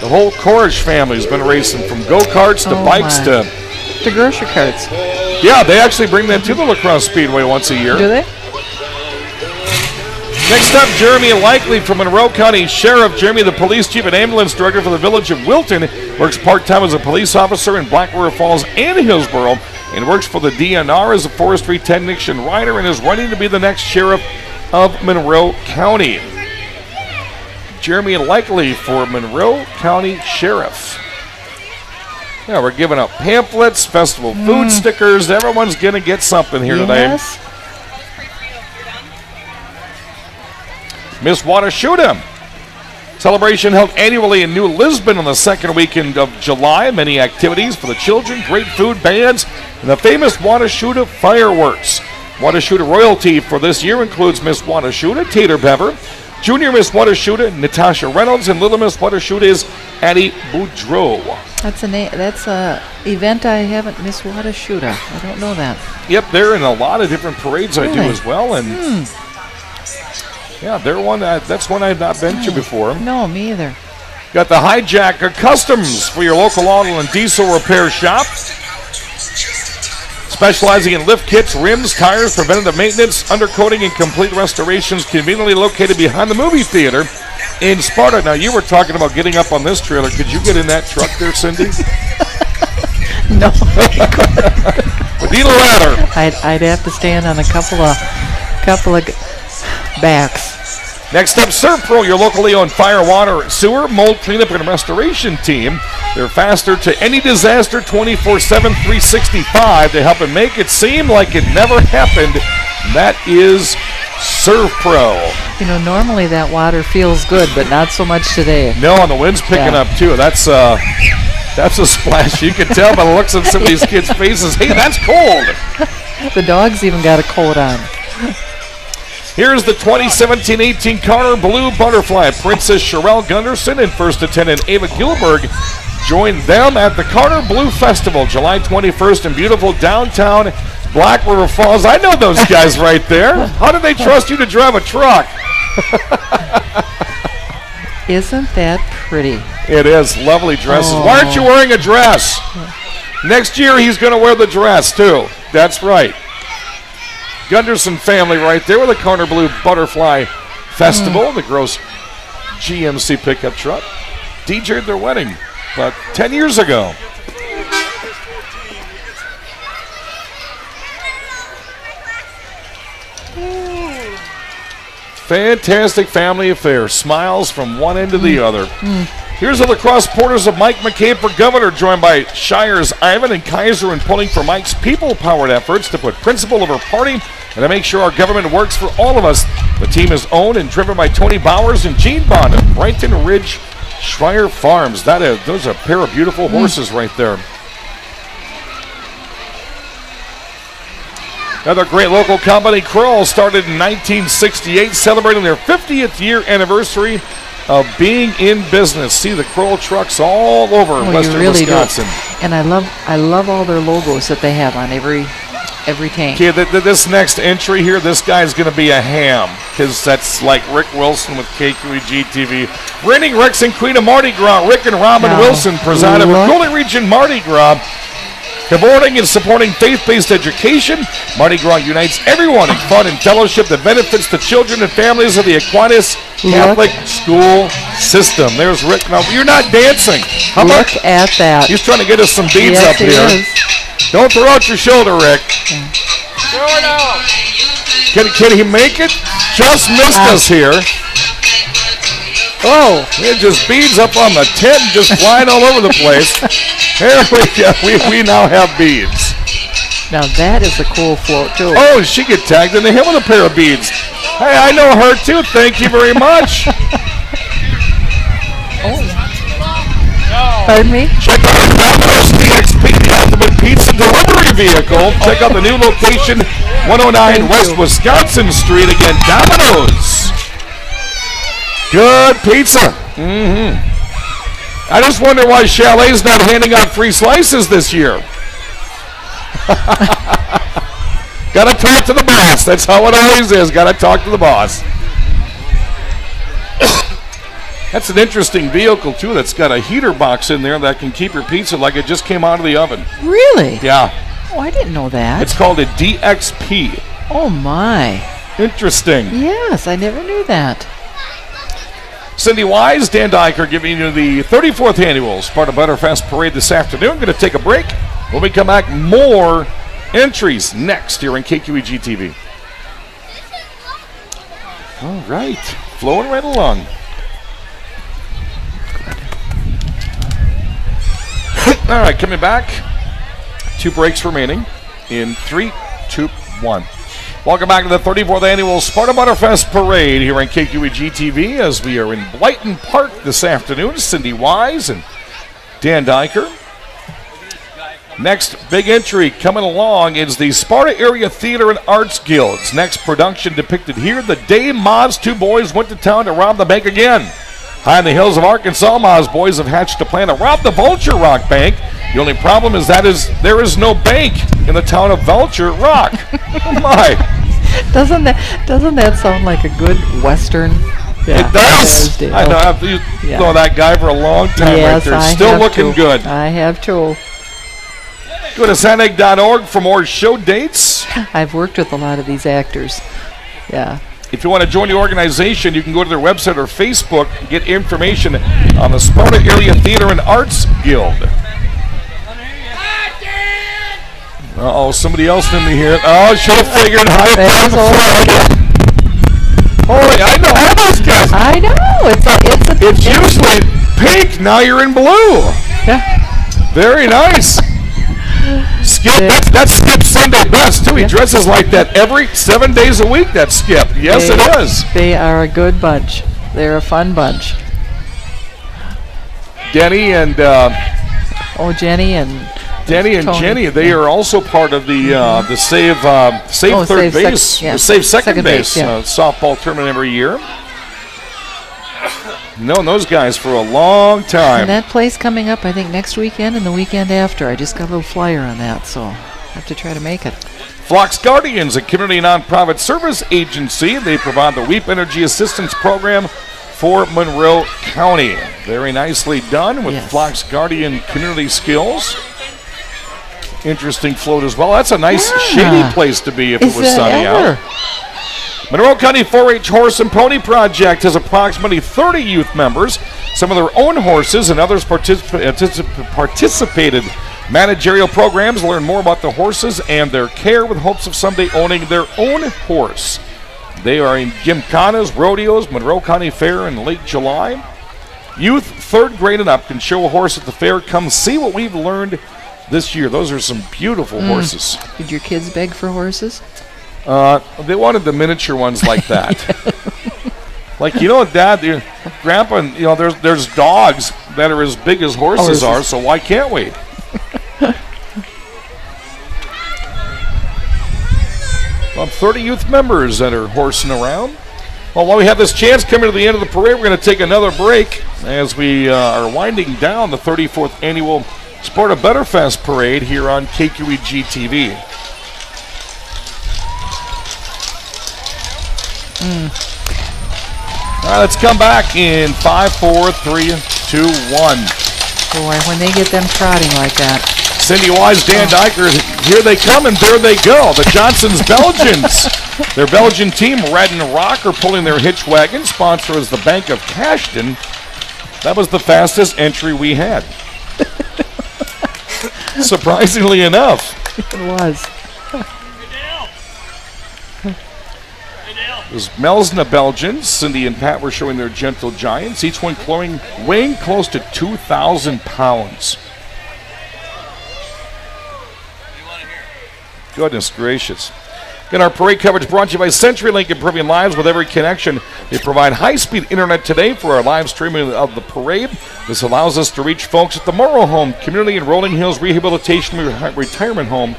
The whole Corish family's been racing from go-karts to bikes to grocery carts. Yeah, they actually bring that to the La Crosse Speedway once a year. Do they? Next up, Jeremy Likely from Monroe County Sheriff. Jeremy, the police chief and ambulance director for the village of Wilton, works part-time as a police officer in Black River Falls and Hillsborough, and works for the DNR as a forestry technician rider, and is running to be the next sheriff of Monroe County. Jeremy Likely for Monroe County Sheriff. Yeah, we're giving out pamphlets, festival food stickers. Everyone's going to get something here today. Miss Watashuda. Celebration held annually in New Lisbon on the second weekend of July. Many activities for the children, great food, bands, and the famous Watashuda fireworks. Watashuda royalty for this year includes Miss Watashuda, Tater Bever, Junior Miss Watashuda, Natasha Reynolds, and Little Miss Watashuda is Addie Boudreau. That's a event I haven't missed. Watashuda. I don't know that. Yep, they're in a lot of different parades I do as well, and yeah, they're one that's one I've not been to before. No, me either. Got the Hijacker Customs for your local auto and diesel repair shop. Specializing in lift kits, rims, tires, preventative maintenance, undercoating, and complete restorations, conveniently located behind the movie theater in Sparta. Now, you were talking about getting up on this trailer. Could you get in that truck there, Cindy? No. We need a ladder. I'd have to stand on a couple of backs. Next up, Servpro, your locally owned fire, water, sewer, mold cleanup, and restoration team. They're faster to any disaster 24/7, 365 to help and make it seem like it never happened. That is Servpro. You know, normally that water feels good, but not so much today. No, and the wind's picking up too. That's a splash. You can tell by the looks on some of these kids' faces. Hey, that's cold. The dog's even got a coat on. Here's the 2017-18 Carter Blue Butterfly. Princess Sherelle Gunderson and first attendant Ava Gilberg joined them at the Carter Blue Festival, July 21st in beautiful downtown Black River Falls. I know those guys right there. How did they trust you to drive a truck? Isn't that pretty? It is. Lovely dresses. Why aren't you wearing a dress? Next year he's going to wear the dress too. That's right. Gunderson family right there with the Carter Blue Butterfly Festival, the gross GMC pickup truck. DJ'd their wedding about 10 years ago. Fantastic family affair. Smiles from one end to the other. Here's the lacrosse supporters of Mike McCabe for governor, joined by Shires Ivan and Kaiser, in pulling for Mike's people-powered efforts to put principle over party and to make sure our government works for all of us. The team is owned and driven by Tony Bowers and Gene Bond of Brighton Ridge Schreier Farms. Those are a pair of beautiful horses right there. Another great local company, Kroll, started in 1968, celebrating their 50th year anniversary of being in business. See the Kroll trucks all over western Wisconsin. Do. And I love all their logos that they have on every tank. Okay, this next entry here, this guy's going to be a ham, because that's like Rick Wilson with KQEGTV. Reigning Rex and Queen of Mardi Gras, Rick and Robin Wilson preside over Golden Region Mardi Gras. Cavorting and supporting faith-based education, Mardi Gras unites everyone in fun and fellowship that benefits the children and families of the Aquinas Catholic School System. There's Rick. Now, you're not dancing. Look at that. He's trying to get us some beads up here. Is. Don't throw out your shoulder, Rick. Throw it out. Can he make it? Just missed us here. Oh, it just beads up on the tent, just flying all over the place. There we go. We now have beads. Now that is a cool float too. Oh, she get tagged in the head with a pair of beads. Hey, I know her too. Thank you very much. Pardon me? Check out Domino's DXP, the ultimate pizza delivery vehicle. Check out the new location, 109 West Wisconsin Street. Again, Domino's. Good pizza. I just wonder why Chalet's not handing out free slices this year. Got to talk to the boss. That's how it always is. Got to talk to the boss. That's an interesting vehicle, too, that's got a heater box in there that can keep your pizza like it just came out of the oven. Really? Yeah. Oh, I didn't know that. It's called a DXP. Oh, my. Interesting. Yes, I never knew that. Cindy Wise, Dan Dyker giving you the 34th annual Sparta Butterfest Parade this afternoon. Going to take a break. When we come back, more entries next here on KQEGTV. All right, flowing right along. All right, coming back. 2 breaks remaining in 3, 2, 1. Welcome back to the 34th annual Sparta Butterfest Parade here on KQEG-TV as we are in Blyton Park this afternoon. Cindy Wise and Dan Dyker. Next big entry coming along is the Sparta Area Theater and Arts Guild's next production depicted here. The day Ma's 2 boys went to town to rob the bank again. High in the hills of Arkansas, Ma's boys have hatched a plan to rob the Vulture Rock Bank. The only problem is there is no bank in the town of Vulture Rock. Oh my! Doesn't that sound like a good Western? Yeah, it does. I know. I've used that guy for a long time right there. Still looking good. I have too. Go to saneg.org for more show dates. I've worked with a lot of these actors. Yeah. If you want to join the organization, you can go to their website or Facebook and get information on the Sparta Area Theater and Arts Guild. Uh-oh, somebody else in here. Oh, should have figured high five before. Holy, I know all those guys. I know. It's usually pink. Now you're in blue. Yeah. Very nice. Skip, that's Skip Sunday best, too. He dresses like that every 7 days a week, that's Skip. Yes, it is. They are a good bunch. They're a fun bunch. Denny and... Jenny and... Denny and Tony. Jenny, they are also part of the Save Third Base, the Save Second Base softball tournament every year. Known those guys for a long time. And that plays coming up, I think, next weekend and the weekend after. I just got a little flyer on that, so I have to try to make it. Flox Guardians, a community nonprofit service agency. They provide the WEEP Energy Assistance Program for Monroe County. Very nicely done with Flox Guardian community skills. Interesting float as well. That's a nice shady place to be if it was sunny out. Monroe County 4-H Horse and Pony Project has approximately 30 youth members. Some of their own horses and others participated managerial programs. Learn more about the horses and their care with hopes of someday owning their own horse. They are in gymkhanas, rodeos, Monroe County Fair in late July. Youth 3rd grade and up can show a horse at the fair. Come see what we've learned this year. Those are some beautiful horses. Did your kids beg for horses? They wanted the miniature ones like that. Like, Dad, Grandpa, there's dogs that are as big as horses are, so why can't we? About 30 youth members that are horsing around. Well, while we have this chance coming to the end of the parade, we're going to take another break as we are winding down the 34th annual Sparta Butterfest Parade here on KQEG-TV. All right, let's come back in 5, 4, 3, 2, 1. Boy, when they get them trotting like that. Cindy Wise, Dan Dyker, here they come and there they go. The Johnson's Belgians. Their Belgian team, Red and Rock, are pulling their hitch wagon. Sponsor is the Bank of Cashton. That was the fastest entry we had. Surprisingly enough. It was. It was Melsna Belgians. Cindy and Pat were showing their gentle giants, each one weighing close to 2,000 pounds. Goodness gracious. Again, our parade coverage brought to you by CenturyLink, improving lives with every connection. They provide high-speed internet today for our live streaming of the parade. This allows us to reach folks at the Morrow Home Community and Rolling Hills Rehabilitation Retirement Home,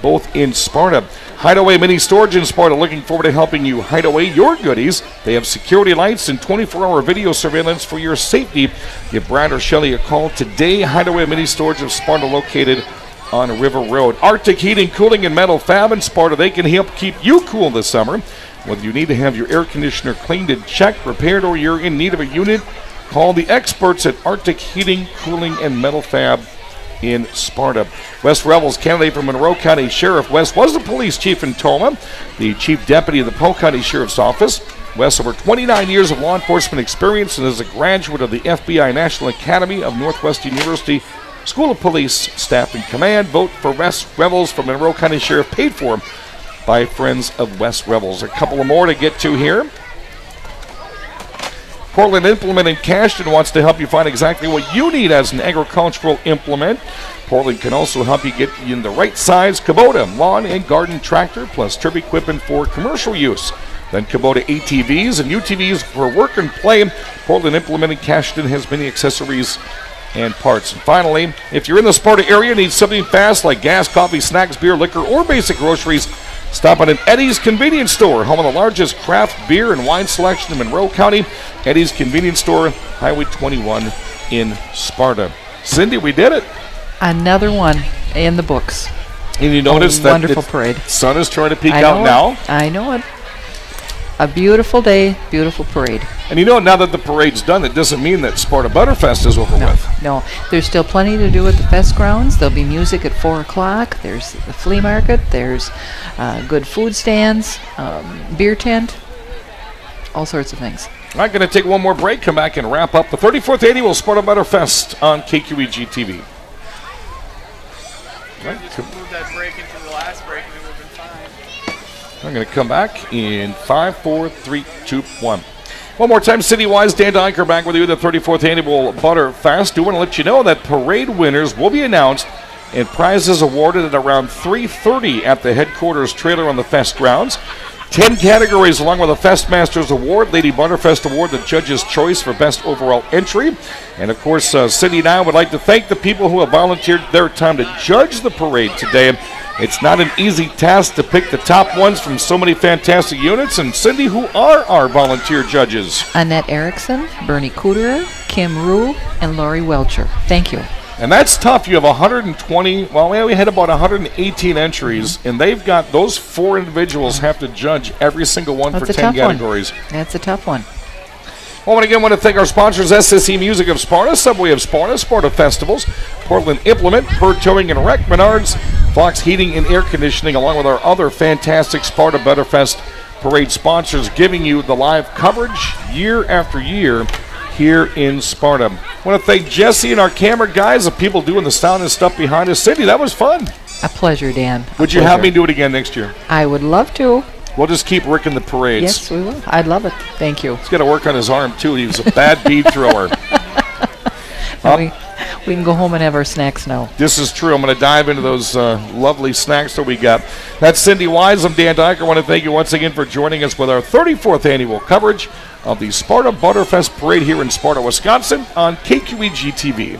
both in Sparta. Hideaway Mini Storage in Sparta, looking forward to helping you hide away your goodies. They have security lights and 24-hour video surveillance for your safety. Give Brad or Shelley a call today. Hideaway Mini Storage of Sparta, located on River Road. Arctic Heating, Cooling, and Metal Fab in Sparta. They can help keep you cool this summer. Whether you need to have your air conditioner cleaned and checked, repaired, or you're in need of a unit, call the experts at Arctic Heating, Cooling, and Metal Fab in Sparta. Wes Revels, candidate for Monroe County Sheriff. Wes was the police chief in Toma, the chief deputy of the Polk County Sheriff's Office. Wes, over 29 years of law enforcement experience, and is a graduate of the FBI National Academy of Northwestern University School of Police Staff and Command. Vote for Wes Revels for Monroe County Sheriff, paid for by friends of Wes Revels. A couple of more to get to here. Portland Implement in Cashton wants to help you find exactly what you need as an agricultural implement. Portland can also help you get in the right size Kubota lawn and garden tractor, plus trip equipment for commercial use. Then Kubota ATVs and UTVs for work and play. Portland Implement in Cashton has many accessories and parts. And finally, if you're in the Sparta area and need something fast like gas, coffee, snacks, beer, liquor, or basic groceries, stop at an Eddie's Convenience Store, home of the largest craft beer and wine selection in Monroe County. Eddie's Convenience Store, Highway 21 in Sparta. Cindy, we did it. Another one in the books. And you notice that wonderful parade. Sun is trying to peek out now. I know it. A beautiful day, beautiful parade. And you know, now that the parade's done, it doesn't mean that Sparta Butterfest is over with. No, there's still plenty to do at the fest grounds. There'll be music at 4 o'clock. There's the flea market. There's good food stands, beer tent, all sorts of things. All right, going to take one more break, come back and wrap up the 34th Annual Sparta Butterfest on KQEGTV. Right. Just move that break into the last break and it would have been fine. I'm going to come back in 5, 4, 3, 2, 1. One more time, city-wise, Dan Dyker back with you, the 34th Annual Butterfest. Do want to let you know that parade winners will be announced and prizes awarded at around 3:30 at the headquarters trailer on the fest grounds. 10 categories along with a Festmasters Award, Lady Butterfest Award, the judge's choice for best overall entry. And of course, Cindy and I would like to thank the people who have volunteered their time to judge the parade today. It's not an easy task to pick the top ones from so many fantastic units. And Cindy, who are our volunteer judges? Annette Erickson, Bernie Cooterer, Kim Rue, and Lori Welcher. Thank you. And that's tough. You have 120, well, we had about 118 entries, and they've got those 4 individuals have to judge every single one for 10 categories. That's a tough one. Well, and again, I want to thank our sponsors, SSE Music of Sparta, Subway of Sparta, Sparta Festivals, Portland Implement, Bird Towing and Wreck, Menards, Fox Heating and Air Conditioning, along with our other fantastic Sparta Butterfest Parade sponsors, giving you the live coverage year after year here in Sparta. I want to thank Jesse and our camera guys, the people doing the sound and stuff behind us. Cindy, that was fun. A pleasure, Dan. Would you have me do it again next year? I would love to. We'll just keep working the parades. Yes, we will. I'd love it. Thank you. He's got to work on his arm, too. He was a bad bead thrower. We can go home and have our snacks now. This is true. I'm going to dive into those lovely snacks that we got. That's Cindy Wise. I'm Dan Dyker. I want to thank you once again for joining us with our 34th annual coverage of the Sparta Butterfest Parade here in Sparta, Wisconsin on KQEG TV.